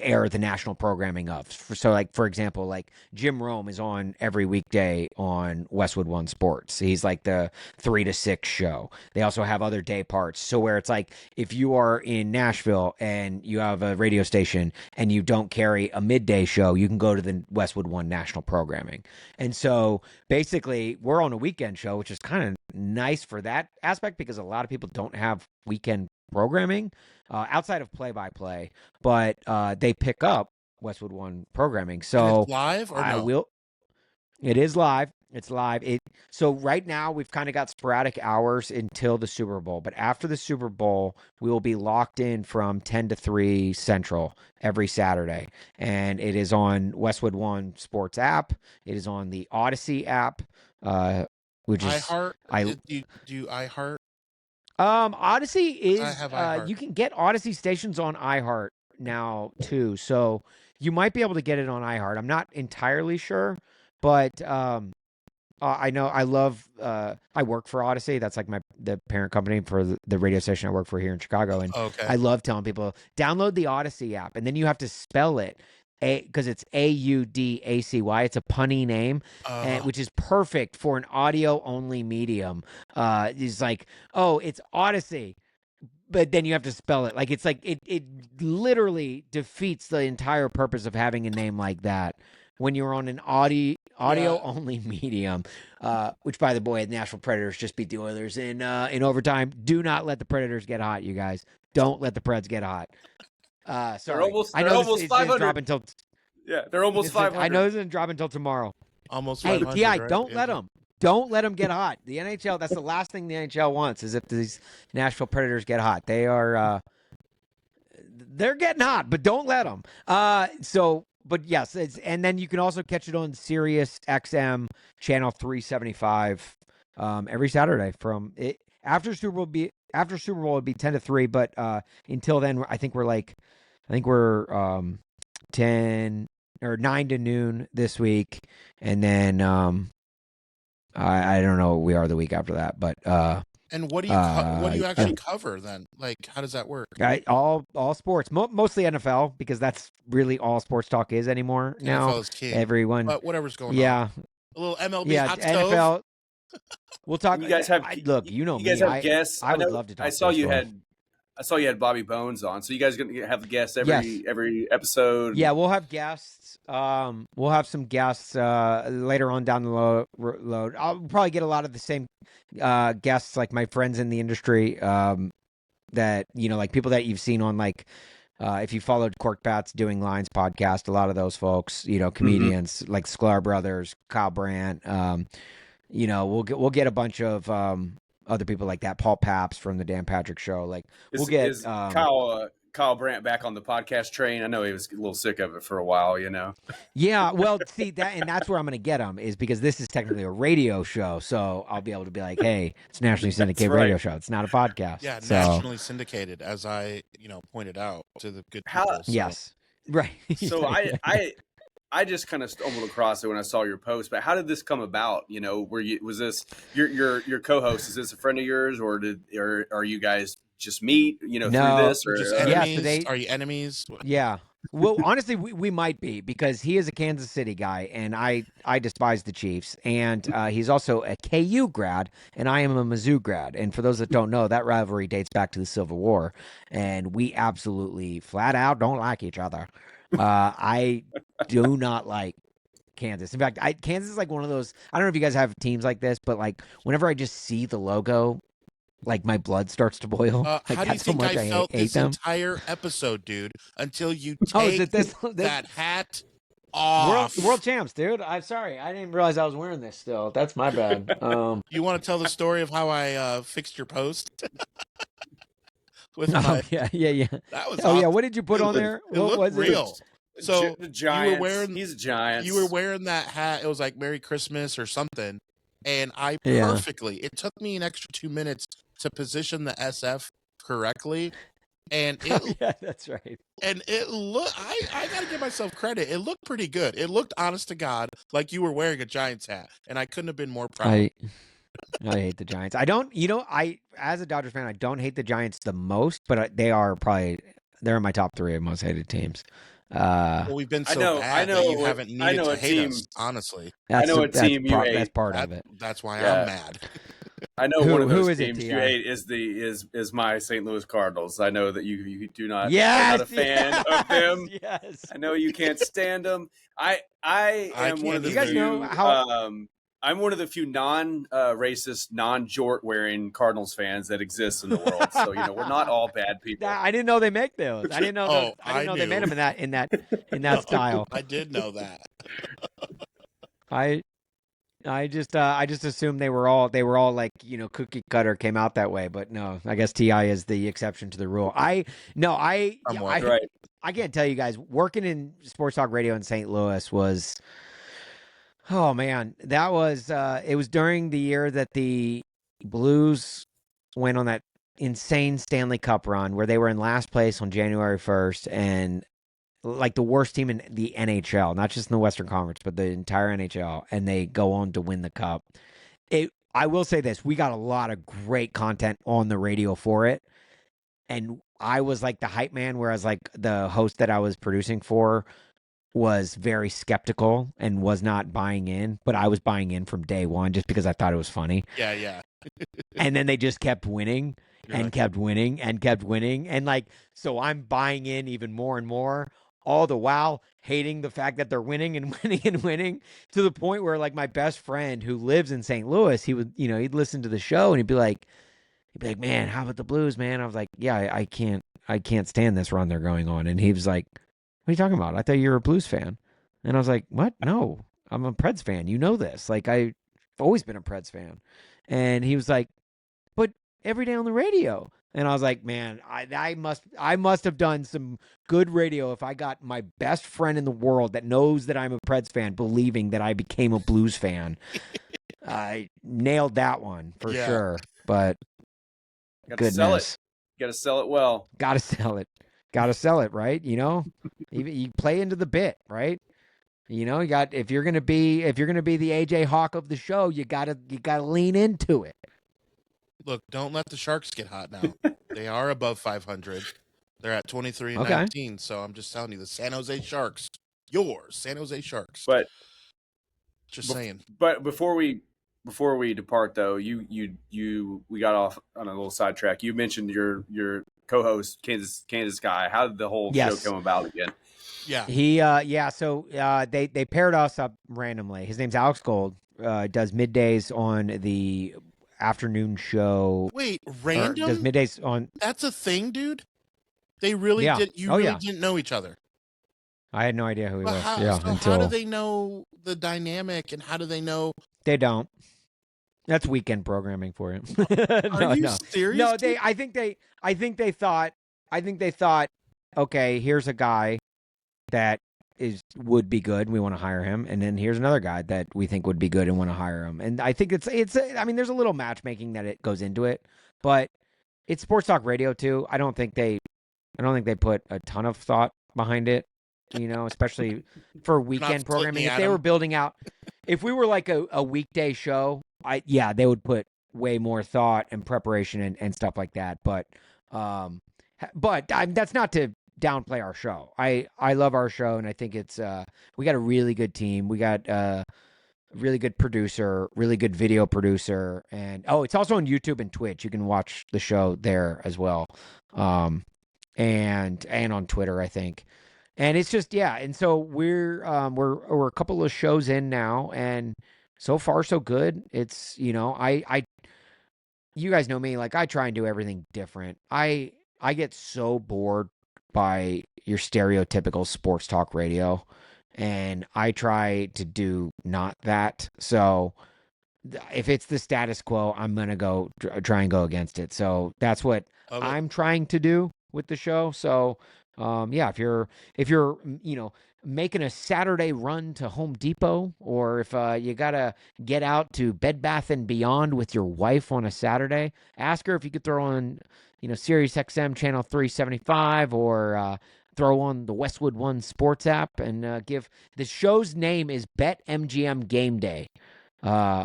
air the national programming of. So like, for example, like Jim Rome is on every weekday on Westwood One Sports. He's like the 3 to 6 show. They also have other day parts. So where it's like, if you are in Nashville and you have a radio station and you don't carry a midday show, you can go to the Westwood One national programming. And so basically we're on a weekend show, which is kind of nice for that aspect because a lot of people don't have weekend programming outside of play-by-play, but they pick up Westwood One programming. So it's live or no? It is live. It's live. So right now we've kind of got sporadic hours until the Super Bowl, but after the Super Bowl, we will be locked in from 10 to 3 Central every Saturday. And it is on Westwood One Sports app. It is on the Odyssey app, which is iHeart. Do you iHeart? Odyssey is I have iHeart. You can get Odyssey stations on iHeart now too, so you might be able to get it on iHeart. I'm not entirely sure, but I know I work for Odyssey. That's like the parent company for the radio station I work for here in Chicago, and I love telling people download the Odyssey app, and then you have to spell it because it's AUDACY. It's a punny name, which is perfect for an audio-only medium. It's like, it's Odyssey, but then you have to spell it. Like it's like it literally defeats the entire purpose of having a name like that when you're on an audio-only medium. Which, by the way, the Nashville Predators just beat the Oilers in overtime. Do not let the Predators get hot, you guys. Don't let the Preds get hot. Sorry. They're almost 500. They're almost 500. I know this doesn't drop until tomorrow. Almost 500. Hey, T.I., right? don't let them. Don't let them get hot. The NHL, that's the last thing the NHL wants is if these Nashville Predators get hot. They are, they're getting hot, but don't let them. But yes, and then you can also catch it on Sirius XM channel 375 every Saturday from it. After Super Bowl would be 10 to 3, but until then, I think we're 10 or 9 to noon this week, and then I don't know what we are the week after that, but and what do you actually cover then? Like, how does that work? All sports, mostly NFL, because that's really all sports talk is anymore now. NFL is king. Everyone, but whatever's going on. Yeah, a little MLB hot NFL. Stove. We'll talk. You guys have look. You know you me. guys have guests. I would love to talk. I saw you had I saw you had Bobby Bones on. So you guys gonna have guests Yes. every episode? Yeah, we'll have guests. We'll have some guests later on down the load. I'll probably get a lot of the same guests, like my friends in the industry, that like people that you've seen on if you followed Korked Bats Doing Lines podcast, a lot of those folks, comedians like Sklar Brothers, Kyle Brandt. We'll get a bunch of other people like that. Paul Paps from the Dan Patrick Show. We'll get is Kyle Brandt back on the podcast train. I know he was a little sick of it for a while. Yeah, well, see that's where I'm going to get him, is because this is technically a radio show, so I'll be able to be like, hey, it's a nationally syndicated radio show. It's not a podcast. Yeah, so. Nationally syndicated, as I pointed out to the good people. So. Yes, right. So I just kind of stumbled across it when I saw your post. But how did this come about? Was this your co-host? Is this a friend of yours, or are you guys just meet? No, through this, or just enemies? Are you enemies? Yeah. Well, honestly, we might be, because he is a Kansas City guy, and I despise the Chiefs, and he's also a KU grad, and I am a Mizzou grad. And for those that don't know, that rivalry dates back to the Civil War, and we absolutely flat out don't like each other. I do not like Kansas. In fact, Kansas is like one of those. I don't know if you guys have teams like this, but whenever I just see the logo, my blood starts to boil. How do you think I felt this entire episode, dude? Until you take that hat off. World champs, dude. I'm sorry. I didn't realize I was wearing this still. That's my bad. You want to tell the story of how I fixed your post? Yeah. That was awesome. Yeah. What did you put on there? What was real. It? So the Giants. He's a Giants. You were wearing that hat. It was like Merry Christmas or something. And I perfectly. It took me an extra 2 minutes to position the SF correctly. And that's right. And it looked. I gotta give myself credit. It looked pretty good. It looked, honest to God, like you were wearing a Giants hat, and I couldn't have been more proud. I hate the Giants. I don't. As a Dodgers fan, I don't hate the Giants the most, but they're in my top 3 of most hated teams. Well, we've been so bad that you haven't needed to hate us, honestly. I know a team you hate. That's part of it. That's why I'm mad. I know one of those teams you hate is my St. Louis Cardinals. I know that you do not. Yes, are not a fan of them. Yes, I know you can't stand them. I am one of the. You guys know how? I'm one of the few non-racist, non-jort wearing Cardinals fans that exist in the world. So we're not all bad people. I didn't know they make those. I didn't know. I didn't know they made them in that style. I did know that. I just assumed they were all like cookie cutter, came out that way, but no, I guess T.I. is the exception to the rule. I can't tell you guys, working in sports talk radio in St. Louis was, oh man, that was it was during the year that the Blues went on that insane Stanley Cup run where they were in last place on January 1st and like the worst team in the NHL, not just in the Western Conference, but the entire NHL, and they go on to win the cup. I will say this, we got a lot of great content on the radio for it, and I was like the hype man, whereas like the host that I was producing for was very skeptical and was not buying in, but I was buying in from day one just because I thought it was funny. Yeah. And then they just kept winning and kept winning and kept winning, and like, so I'm buying in even more and more, all the while hating the fact that they're winning and winning and winning, to the point where like my best friend who lives in St. Louis, he would, he'd listen to the show and he'd be like, man, how about the Blues, man? I was like, yeah, I can't stand this run they're going on. And he was like, what are you talking about? I thought you were a Blues fan. And I was like, what? No, I'm a Preds fan. You know this. Like, I've always been a Preds fan. And he was like, but every day on the radio. And I was like, man, I must have done some good radio if I got my best friend in the world that knows that I'm a Preds fan believing that I became a Blues fan. I nailed that one for sure. But goodness. Sell it. Got to sell it well. Got to sell it, right? You play into the bit, right? You got, if you're gonna be the AJ Hawk of the show, you gotta lean into it. Look, don't let the Sharks get hot now. They are above 500. They're at 23-19. So I'm just telling you, the San Jose Sharks, San Jose Sharks. But just saying. But before we before we depart, though, we got off on a little sidetrack. You mentioned your co-host, Kansas guy. How did the whole show come about again? Yeah. So they paired us up randomly. His name's Alex Gold. Does middays on the afternoon show. Wait, random? Does middays on. That's a thing, dude? They really did. You really didn't know each other. I had no idea who he was. How do they know the dynamic, and how do they know? They don't. That's weekend programming for him. Are you serious? No, I think they thought, okay, here's a guy that would be good. We want to hire him, and then here's another guy that we think would be good and want to hire him. And I think it's. I mean, there's a little matchmaking that it goes into it, but it's sports talk radio too. I don't think they put a ton of thought behind it. Especially for weekend programming. If they were building out, if we were like a weekday show, they would put way more thought and preparation and stuff like that. But that's not to downplay our show. I love our show, and I think it's we got a really good team. We got a really good producer, really good video producer, and it's also on YouTube and Twitch. You can watch the show there as well, and on Twitter, I think. And it's just and so we're a couple of shows in now, and so far so good. It's you guys know me, like I try and do everything different. I get so bored by your stereotypical sports talk radio, and I try to do not that. So if it's the status quo, I'm gonna go try and go against it. So that's what I'm trying to do with the show. So. If you're making a Saturday run to Home Depot, or if you gotta get out to Bed Bath and Beyond with your wife on a Saturday, ask her if you could throw on Sirius XM channel 375, or throw on the Westwood One sports app, and give the show's name is BetMGM Game Day.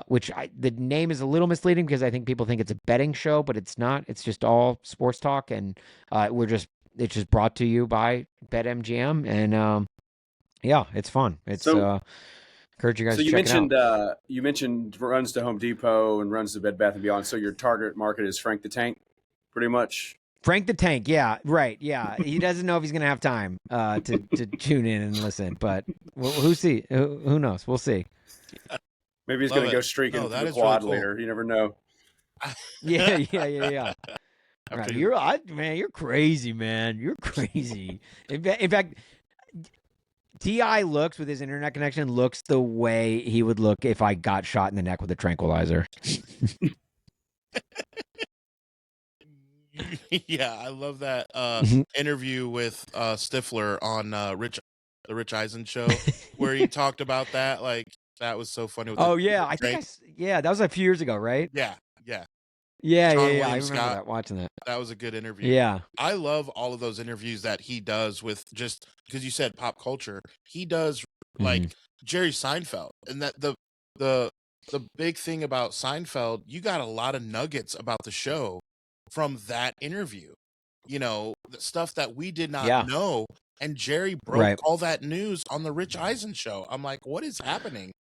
Which the name is a little misleading because I think people think it's a betting show, but it's not. It's just all sports talk, and it's just brought to you by BetMGM, and it's fun. It's encourage you guys. So you to check mentioned it out. You mentioned runs to Home Depot and runs to Bed Bath and Beyond. So your target market is Frank the Tank, pretty much. Frank the Tank, yeah, right, yeah. He doesn't know if he's gonna have time to tune in and listen, but who knows? We'll see. Maybe he's gonna go streaking to the quad really cool. Later. You never know. Yeah. Right. You're crazy, man. You're crazy. In fact, T.I. looks with his internet connection looks the way he would look if I got shot in the neck with a tranquilizer. Yeah, I love that interview with Stifler on the Rich Eisen show where he talked about that. Like that was so funny. With I think that was a few years ago, right? Yeah. Yeah. I remember that, watching that. That was a good interview. Yeah. I love all of those interviews that he does with just because you said pop culture. He does like Jerry Seinfeld, and that the big thing about Seinfeld, you got a lot of nuggets about the show from that interview. The stuff that we did not know, and Jerry broke all that news on the Rich Eisen show. I'm like, what is happening?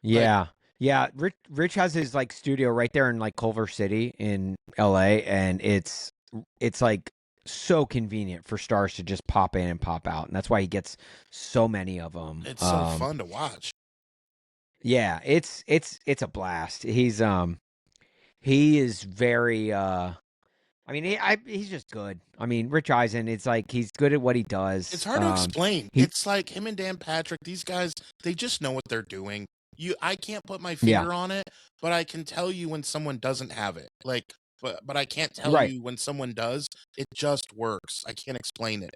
Yeah. Yeah, Rich has his like studio right there in like Culver City in LA, and it's like so convenient for stars to just pop in and pop out, and that's why he gets so many of them. It's so fun to watch. Yeah, it's a blast. He is very he's just good. I mean, Rich Eisen, it's like he's good at what he does. It's hard to explain. It's like him and Dan Patrick, these guys, they just know what they're doing. I can't put my finger on it, but I can tell you when someone doesn't have it. Like, but I can't tell you when someone does. It just works. I can't explain it.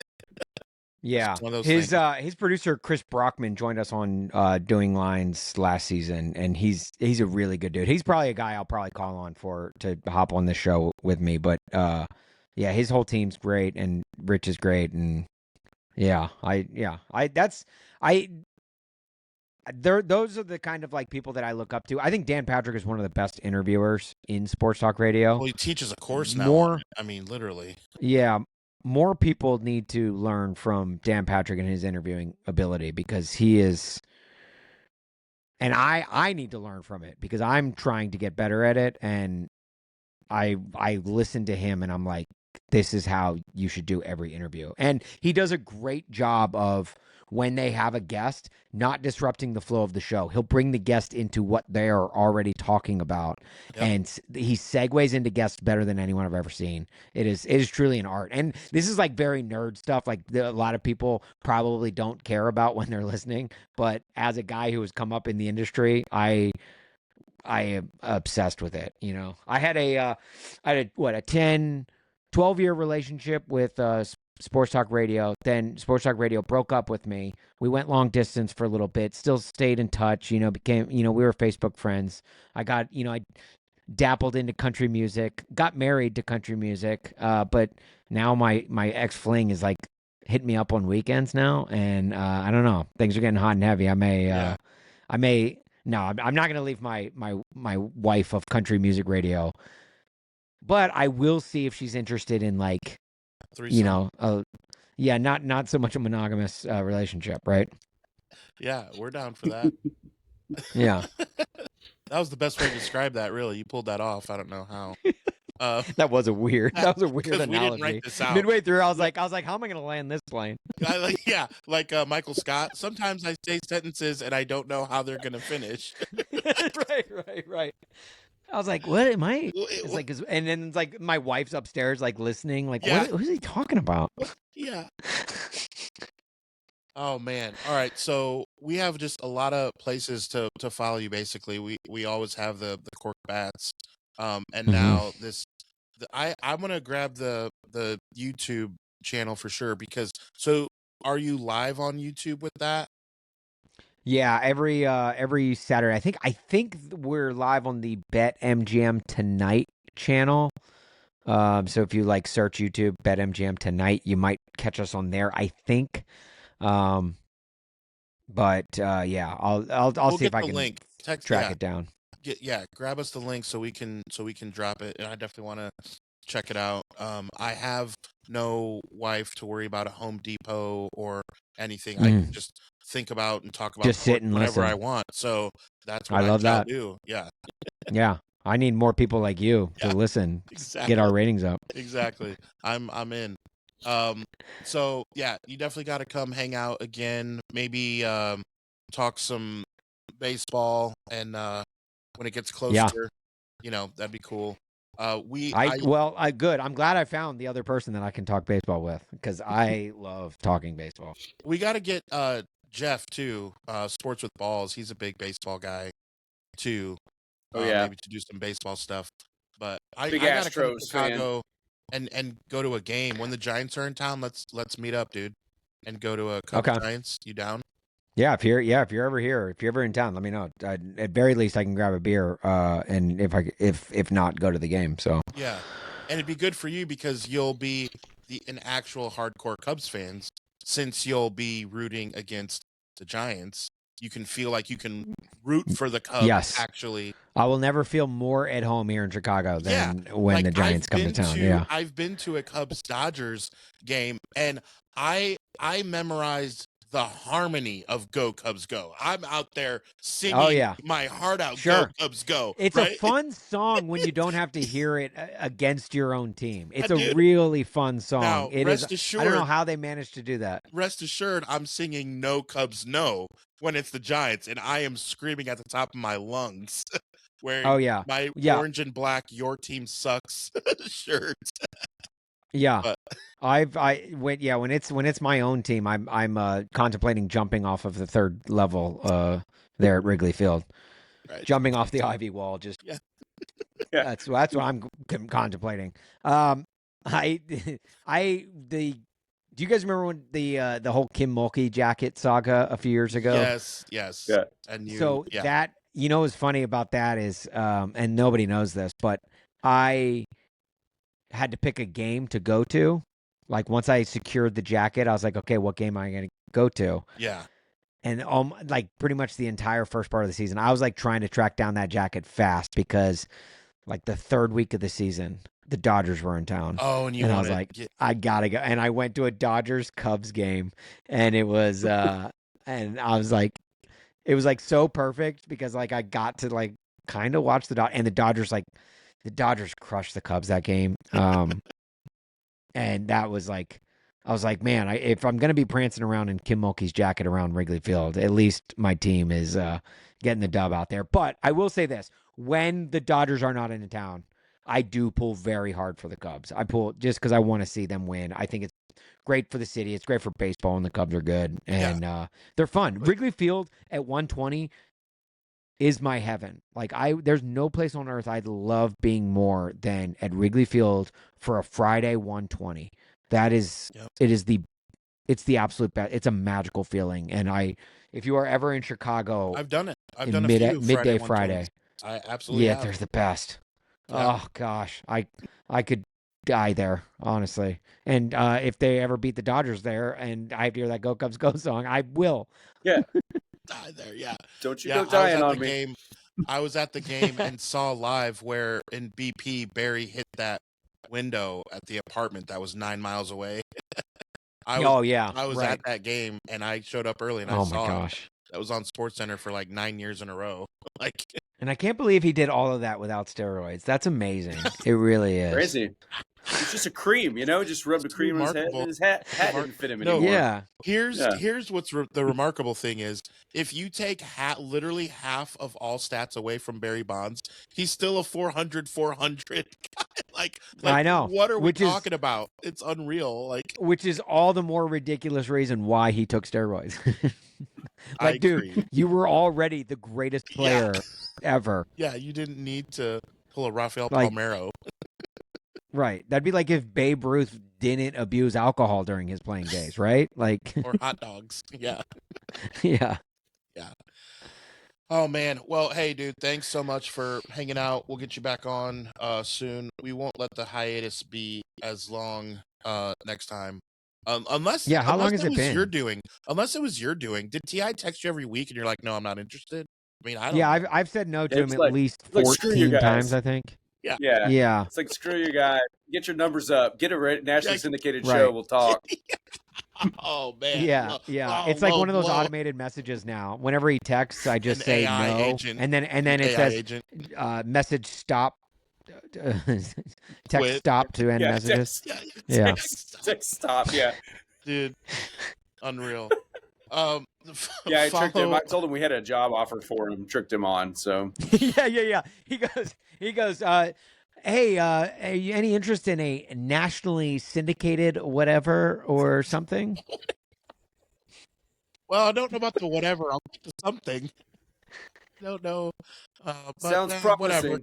Yeah, his producer Chris Brockman joined us on Doing Lines last season, and he's a really good dude. He's probably a guy I'll probably call on to hop on the show with me. But his whole team's great, and Rich is great, and those are the kind of like people that I look up to. I think Dan Patrick is one of the best interviewers in sports talk radio. Well, he teaches a course now. I mean, literally. Yeah, more people need to learn from Dan Patrick and his interviewing ability because he is, and I need to learn from it because I'm trying to get better at it. And I listen to him and I'm like, this is how you should do every interview. And he does a great job of, when they have a guest, not disrupting the flow of the show. He'll bring the guest into what they are already talking about. Yep. And he segues into guests better than anyone I've ever seen. It is truly an art. And this is like very nerd stuff. Like a lot of people probably don't care about when they're listening. But as a guy who has come up in the industry, I am obsessed with it. You know, I had a 12-year relationship with Sports Talk Radio. Then Sports Talk Radio broke up with me. We went long distance for a little bit, still stayed in touch, we were Facebook friends. I dabbled into country music, got married to country music. But now my ex-fling is like hitting me up on weekends now. And I don't know, things are getting hot and heavy. No, I'm not going to leave my wife of country music radio, but I will see if she's interested in like, Threesome. Not so much a monogamous relationship, right? Yeah, we're down for that. Yeah. That was the best way to describe that, really. You pulled that off. I don't know how. That was a weird analogy. We didn't write this out. Midway through, I was like, how am I going to land this plane? Like Michael Scott. Sometimes I say sentences and I don't know how they're going to finish. Right. I was like, what am I? It's like, and then it's like my wife's upstairs, like listening, like, what is he talking about? Yeah. Oh man. All right. So we have just a lot of places to follow you. Basically, we always have the Korked Bats. And now I'm gonna grab the YouTube channel for sure, because so are you live on YouTube with that? Yeah, every Saturday. I think we're live on the BetMGM Tonight channel. So if you like search YouTube BetMGM Tonight, you might catch us on there, I think. I'll see if I can track it down. Grab us the link so we can drop it, and I definitely want to check it out. I have no wife to worry about at Home Depot or anything. I can just think about and talk about just sit and whenever listen. I want. So that's what I love that. Do. Yeah. Yeah. I need more people like you to listen. Exactly. Get our ratings up. Exactly. I'm in. So yeah, you definitely got to come hang out again. Maybe talk some baseball, and when it gets closer, that'd be cool. Good. I'm glad I found the other person that I can talk baseball with, because I love talking baseball. We got to get Jeff too. Sports with Balls. He's a big baseball guy too. Maybe to do some baseball stuff. But I gotta come to Chicago and go to a game when the Giants are in town. Let's meet up, dude, and go to a Cubs Giants. You down? Yeah, if you're ever here, if you're ever in town, let me know. At very least, I can grab a beer. And if not, go to the game. So yeah, and it'd be good for you because you'll be an actual hardcore Cubs fans, since you'll be rooting against the Giants. You can feel like you can root for the Cubs. Yes. Actually, I will never feel more at home here in Chicago than when the Giants come to town. I've been to a Cubs-Dodgers game, and I memorized the harmony of "Go Cubs Go." I'm out there singing my heart out. Sure. Go Cubs Go. It's a fun song when you don't have to hear it against your own team. It's a really fun song. Now, assured, I don't know how they managed to do that. Rest assured, I'm singing "No Cubs No" when it's the Giants, and I am screaming at the top of my lungs, wearing my orange and black "Your Team Sucks" shirt. Yeah, when it's my own team, I'm contemplating jumping off of the third level there at Wrigley Field, jumping off the ivy wall. That's what I'm contemplating. Do you guys remember when the whole Kim Mulkey jacket saga a few years ago? Yes. Yeah. And that what's funny about that is, and nobody knows this, but I had to pick a game to go to. Like once I secured the jacket, I was like, okay, what game am I going to go to? Yeah. And like pretty much the entire first part of the season, I was like trying to track down that jacket fast, because like the third week of the season, the Dodgers were in town. Oh, and I was like, I gotta go. And I went to a Dodgers Cubs game, and it was, and I was like, it was like so perfect, because like I got to like kind of watch the Dodgers crushed the Cubs that game. And that was like, I was like, man, if I'm going to be prancing around in Kim Mulkey's jacket around Wrigley Field, at least my team is getting the dub out there. But I will say this, when the Dodgers are not in town, I do pull very hard for the Cubs. I pull just because I want to see them win. I think it's great for the city. It's great for baseball, and the Cubs are good. And they're fun. Wrigley Field at 120 is my heaven. Like there's no place on earth I'd love being more than at Wrigley Field for a Friday 120. That is, it's the absolute best. It's a magical feeling. And if you are ever in Chicago, I've done it. I've done a few midday Friday. I absolutely have. They're the best. Yeah. Oh gosh, I could die there, honestly. And if they ever beat the Dodgers there, and I have to hear that "Go Cubs Go" song, I will. Yeah, die there. Yeah, don't you go dying on me. Game. I was at the game and saw live where in BP Barry hit that window at the apartment that was 9 miles away. I was at that game and I showed up early and I saw my gosh. That was on SportsCenter for like 9 years in a row. And I can't believe he did all of that without steroids. That's amazing. It really is. Crazy. It's just a cream, just rubbed a cream on his head. And his hat didn't fit him anymore. Yeah. Here's what's the remarkable thing is, if you take literally half of all stats away from Barry Bonds, he's still a 400 guy. like I know. What are we talking about? It's unreal. Which is all the more ridiculous reason why he took steroids. Dude, you were already the greatest player ever. Yeah, you didn't need to pull a Rafael Palmeiro. Right. That'd be like if Babe Ruth didn't abuse alcohol during his playing days, right? Or hot dogs. Yeah. Yeah. Yeah. Oh man. Well, hey dude, thanks so much for hanging out. We'll get you back on soon. We won't let the hiatus be as long next time. Unless how long has it been? Unless it was your doing. Did T.I. text you every week and you're like, no, I'm not interested? I mean, I don't know. know. I've said no to him at least 14 times, I think. Yeah. It's like, screw you guys. Get your numbers up. Get a nationally syndicated show. We'll talk. Oh man. Yeah. It's like one of those automated messages now. Whenever he texts, I just say AI no, agent. and then it says message stop. Text stop to end messages. Text stop. Yeah, dude, unreal. I tricked him. I told him we had a job offer for him. Tricked him on. So yeah. He goes. Hey, are you any interest in a nationally syndicated whatever or something? Well, I don't know about the whatever. I'll get to something. I don't know. Sounds promising. Whatever.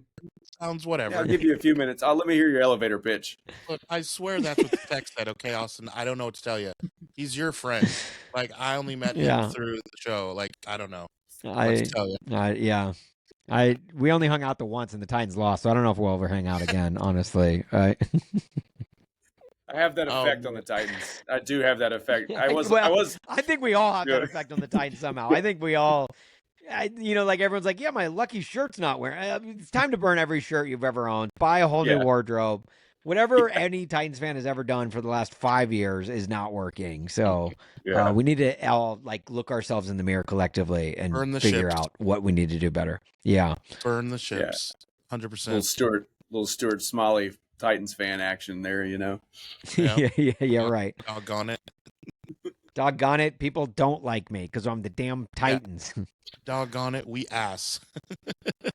Sounds whatever. Yeah, I'll give you a few minutes. Let me hear your elevator pitch. Look, I swear that's what the text said. Okay, Austin. I don't know what to tell you. He's your friend. I only met him through the show. I don't know. What to tell you. We only hung out the once and the Titans lost, so I don't know if we'll ever hang out again, honestly. Right? I have that effect on the Titans. I do have that effect. I think we all have that effect on the Titans somehow. I think we all, everyone's like, yeah, my lucky shirt's not wearing. It's time to burn every shirt you've ever owned. Buy a whole new wardrobe. Whatever any Titans fan has ever done for the last 5 years is not working. So we need to all look ourselves in the mirror collectively and figure out what we need to do better. Yeah. Burn the ships. 100%. Little Stuart Smalley Titans fan action there, Yeah, right. Doggone it. People don't like me because I'm the damn Titans. Doggone it, we ass.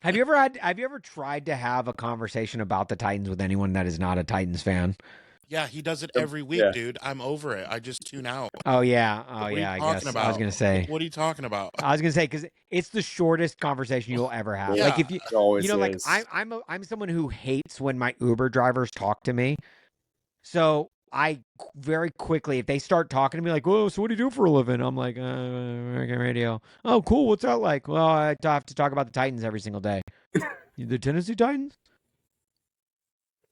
Have you ever tried to have a conversation about the Titans with anyone that is not a Titans fan? Yeah, he does it every week, dude. I'm over it. I just tune out. Oh yeah. I guess. About? I was gonna say. What are you talking about? I was gonna say because it's the shortest conversation you'll ever have. Yeah, if you, I'm someone who hates when my Uber drivers talk to me. So I very quickly, if they start talking to me "Whoa, so what do you do for a living?" I'm like, American radio. Oh, cool. What's that like? Well, I have to talk about the Titans every single day. The Tennessee Titans?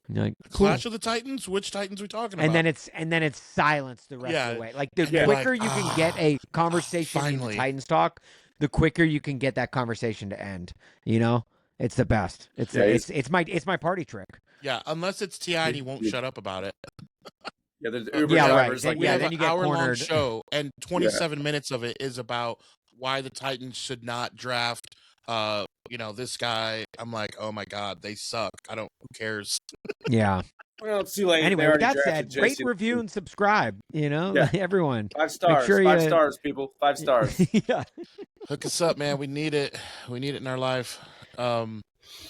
And you're like, cool. Clash of the Titans? Which Titans are we talking about? And then it's silence the rest of the way. The quicker you can get a conversation into Titans talk, the quicker you can get that conversation to end. It's the best. It's my party trick. Yeah, unless it's T.I. and he won't shut up about it. Yeah, the Uber drivers we have an hour-long show, and 27 minutes of it is about why the Titans should not draft, this guy. I'm like, oh my god, they suck. Who cares? Yeah. Well, it's too late. Anyway, They with already that drafted said, rate, JC. review, and subscribe. Yeah. Everyone. 5 stars. sure 5 you- stars, people. 5 stars. Yeah. Hook us up, man. We need it. We need it in our life.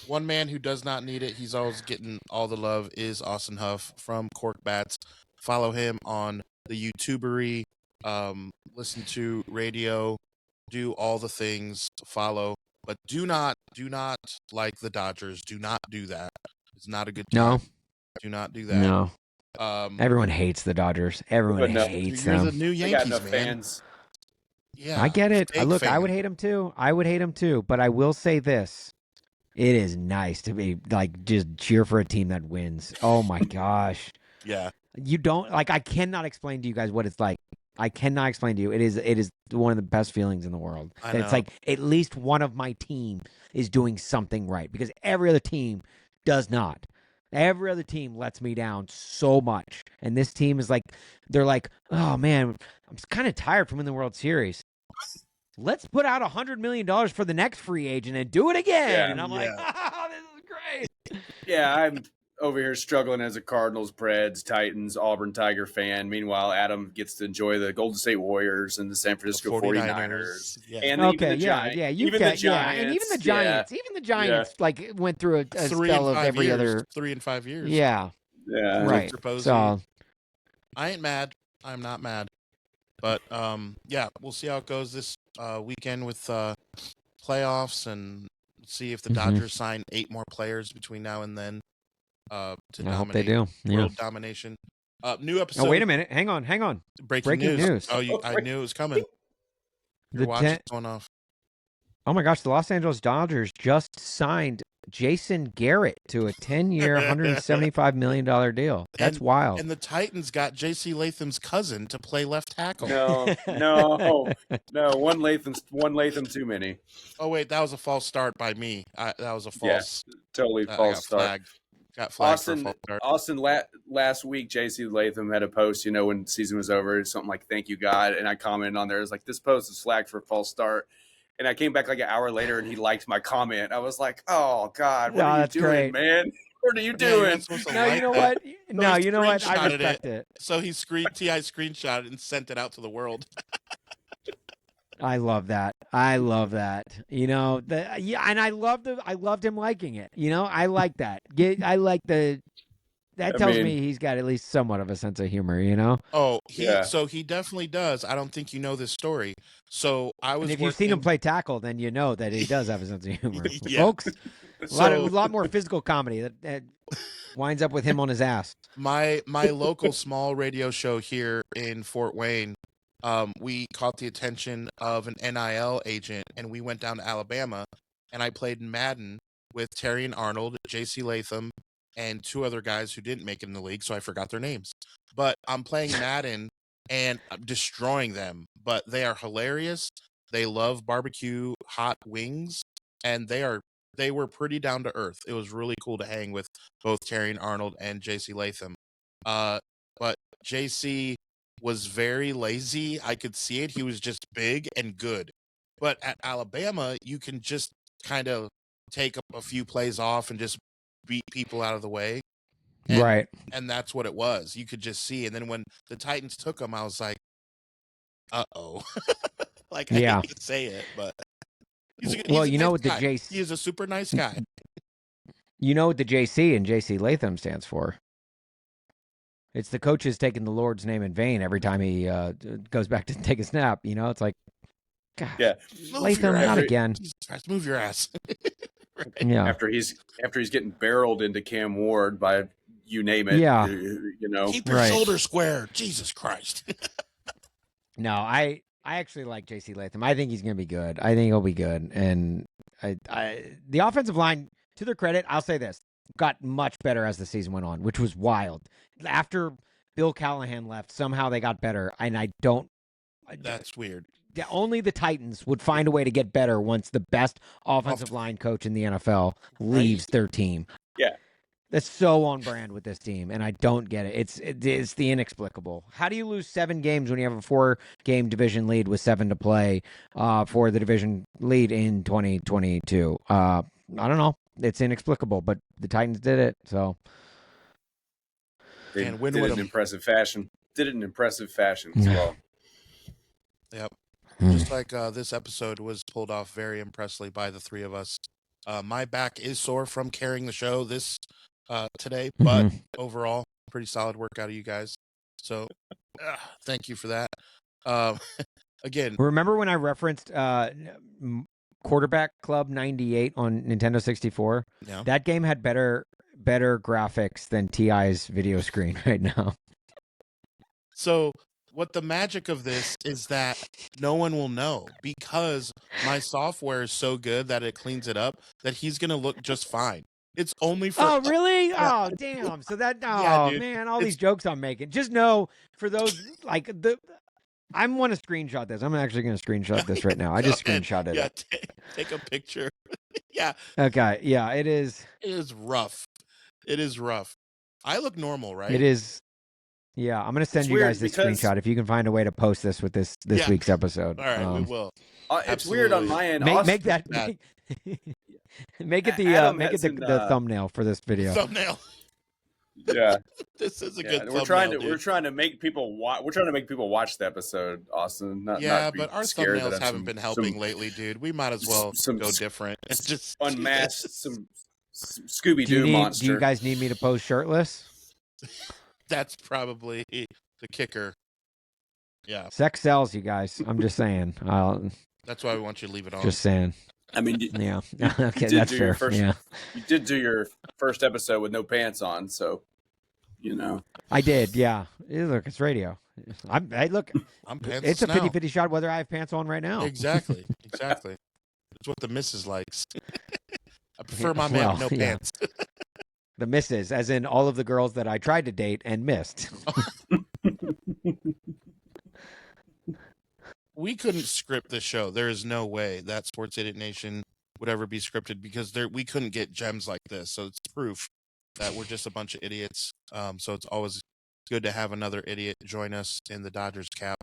One man who does not need it, he's always getting all the love, is Austin Huff from Korked Bats. Follow him on the YouTubery. Listen to radio. Do all the things. Follow. But do not like the Dodgers. Do not do that. It's not a good time. No. Do not do that. No. Um, Everyone hates the Dodgers. Everyone But no, hates you're them. the new They got Yankees, enough man. fans. Yeah, I get it. fake Look, I fan. would hate him too. But I will say this. It is nice to be like just cheer for a team that wins. Oh my gosh. Yeah, You don't like I cannot explain to you guys what it's like. I cannot explain to you. It is one of the best feelings in the world. I And it's know. like at least one of my team is doing something right because every other team does not. Every other team lets me down so much. And this team is like, they're like, oh man, I'm kind of tired from winning the World Series. Let's put out $100 million for the next free agent and do it again. Yeah, and I'm like, yeah. oh, this is great. Yeah, I'm over here struggling as a Cardinals, Preds, Titans, Auburn Tiger fan. Meanwhile, Adam gets to enjoy the Golden State Warriors and the San Francisco 49ers. Yeah. And Okay, even the yeah, Giants. yeah, you even get, the Giants. and even the Giants, like went through a 3 spell and of 5 every years. other. 3 and 5 years. Yeah, Yeah. right. Victor Posey. So I ain't mad. I'm not mad. But yeah, we'll see how it goes this weekend with playoffs and see if the Mhm. Dodgers sign 8 more players between now and then to I hope they dominate do. Yeah. world domination. New episode. Oh, wait a minute. Hang on. Breaking Breaking news. Oh, I knew it was coming. Your The watch ten- is going off. Oh my gosh, the Los Angeles Dodgers just signed Jason Garrett to a 10-year, $175 million deal. That's wild. And the Titans got J.C. Latham's cousin to play left tackle. No. One Latham too many. Oh wait, that was a false start by me. That was a false. Totally I false got start. flagged. Got flagged for a false start. Austin, last week, JC Latham had a post, when the season was over, something like, thank you, God. And I commented on there. It was like, this post is flagged for a false start. And I came back like an hour later and he liked my comment. I was like, oh, God, what are you that's doing, great. man? What are you Yeah, you're doing? not supposed to No, like you know that. what? No, he you know what? I screenshotted respect it. So he screenshot it and sent it out to the world. I love that. And I loved him liking it. I like that. That tells me he's got at least somewhat of a sense of humor, Oh, Yeah. So he definitely does. I don't think you know this story. So I was And if you've seen him play tackle, then you know that he does have a sense of humor. Yeah. Folks, a So lot more physical comedy that winds up with him on his ass. my local small radio show here in Fort Wayne, we caught the attention of an NIL agent, and we went down to Alabama, and I played Madden with Terry and Arnold, J.C. Latham, and 2 other guys who didn't make it in the league, so I forgot their names. But I'm playing Madden, and I'm destroying them. But they are hilarious. They love barbecue hot wings, and they were pretty down to earth. It was really cool to hang with both Terry and Arnold and J.C. Latham. But J.C. was very lazy. I could see it. He was just big and good. But at Alabama, you can just kind of take a few plays off and just beat people out of the way. Right. And that's what it was. You could just see. And then when the Titans took him, I was like, uh-oh. I hate to say it, but he's a Well, nice you know what the guy. JC He is a super nice guy. You know what the JC and JC Latham stands for? It's the coaches taking the Lord's name in vain every time he goes back to take a snap. It's like, God, Yeah. Latham, not again. Jesus Christ, move your ass. Yeah. After he's getting barreled into Cam Ward by you name it. Yeah. Keep your shoulder square. Jesus Christ. No, I actually like JC Latham. I think he's going to be good. I think he'll be good. And the offensive line, to their credit, I'll say this, got much better as the season went on, which was wild. After Bill Callahan left, somehow they got better. And That's weird. Only the Titans would find a way to get better once the best offensive line coach in the NFL leaves their team. Yeah. That's so on brand with this team, and I don't get it. It's the inexplicable. How do you lose 7 games when you have a 4-game division lead with 7 to play for the division lead in 2022? I don't know. It's inexplicable, but the Titans did it, so They And win did with it in them. impressive fashion. Did it in impressive fashion as well. Yep. Hmm. Just like this episode was pulled off very impressively by the three of us. My back is sore from carrying the show today, but overall, pretty solid work out of you guys. So, thank you for that. Again, Remember when I referenced Quarterback Club 98 on Nintendo 64? yeah. That game had better graphics than TI's video screen right now. So, what the magic of this is that no one will know because my software is so good that it cleans it up that he's gonna look just fine. It's only for Oh, really? Yeah. Oh, damn. So that, Yeah, oh, dude. man, all It's- these jokes I'm making. Just know, for those, like, I want to screenshot this. I'm actually going to screenshot this right now. I just Go ahead. screenshotted Yeah, it. take a picture. Yeah, Okay, yeah, it is. it is rough. It is rough. I look normal, right? It is. Yeah, I'm going to send It's you weird guys this because- screenshot if you can find a way to post this with this Yeah. week's episode. All right, we will. It's weird on Absolutely. my end. Make that. that. Make it Adam the hasn't, thumbnail for this video. Thumbnail. Yeah, This is a yeah. good thumbnail, dude. We're trying to make people watch. We're trying to make people watch the episode, Austin. Not be but our scared that thumbnails I'm haven't been helping lately, dude. We might as well some- go different. It's just Unmasked some Scooby Do Doo monster. you guys need me to post shirtless? That's probably the kicker. Yeah, Sex sells, you guys. I'm just saying. that's why we want you to leave it on. Just saying. I mean, Yeah. Okay, did that's do your fair. first- Yeah. you did do your first episode with no pants on, so I did, yeah. Look, it's radio. I look, I'm pantsless it's a now. 50-50 shot whether I have pants on right now. Exactly. It's what the missus likes. I prefer my man with no yeah. pants. The misses, as in all of the girls that I tried to date and missed. We couldn't script this show. There is no way that Sports Idiot Nation would ever be scripted because we couldn't get gems like this. So it's proof that we're just a bunch of idiots. So it's always good to have another idiot join us in the Dodgers cap.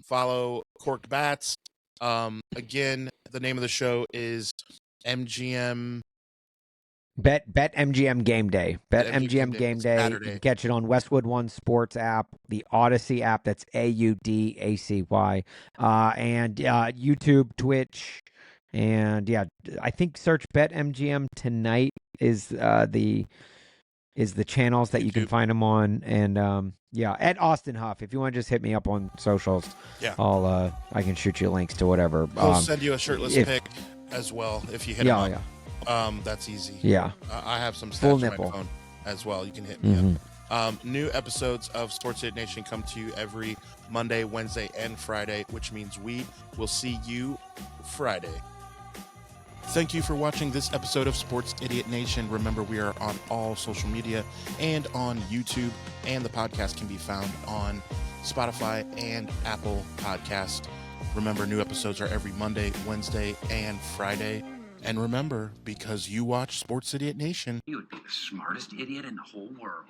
Follow Korked Bats. Again, the name of the show is MGM. BetMGM Game Day. BetMGM Game Day. Saturday. You can catch it on Westwood One Sports app, the Odyssey app. That's AUDACY. And YouTube, Twitch, and yeah, I think search BetMGM tonight is the channels that you can YouTube. find them on. And yeah, at Austin Huff. If you want to just hit me up on socials, Yeah. I can shoot you links to whatever. We'll send you a shirtless pic as well if you hit him up. Yeah. That's easy. Yeah. I have some Full stats on nipple. my phone as well. You can hit me Mhm. up. New episodes of Sports Idiot Nation come to you every Monday, Wednesday, and Friday, which means we will see you Friday. Thank you for watching this episode of Sports Idiot Nation. Remember, we are on all social media and on YouTube, and the podcast can be found on Spotify and Apple Podcast. Remember, new episodes are every Monday, Wednesday, and Friday. And remember, because you watch Sports Idiot Nation, You would be the smartest idiot in the whole world.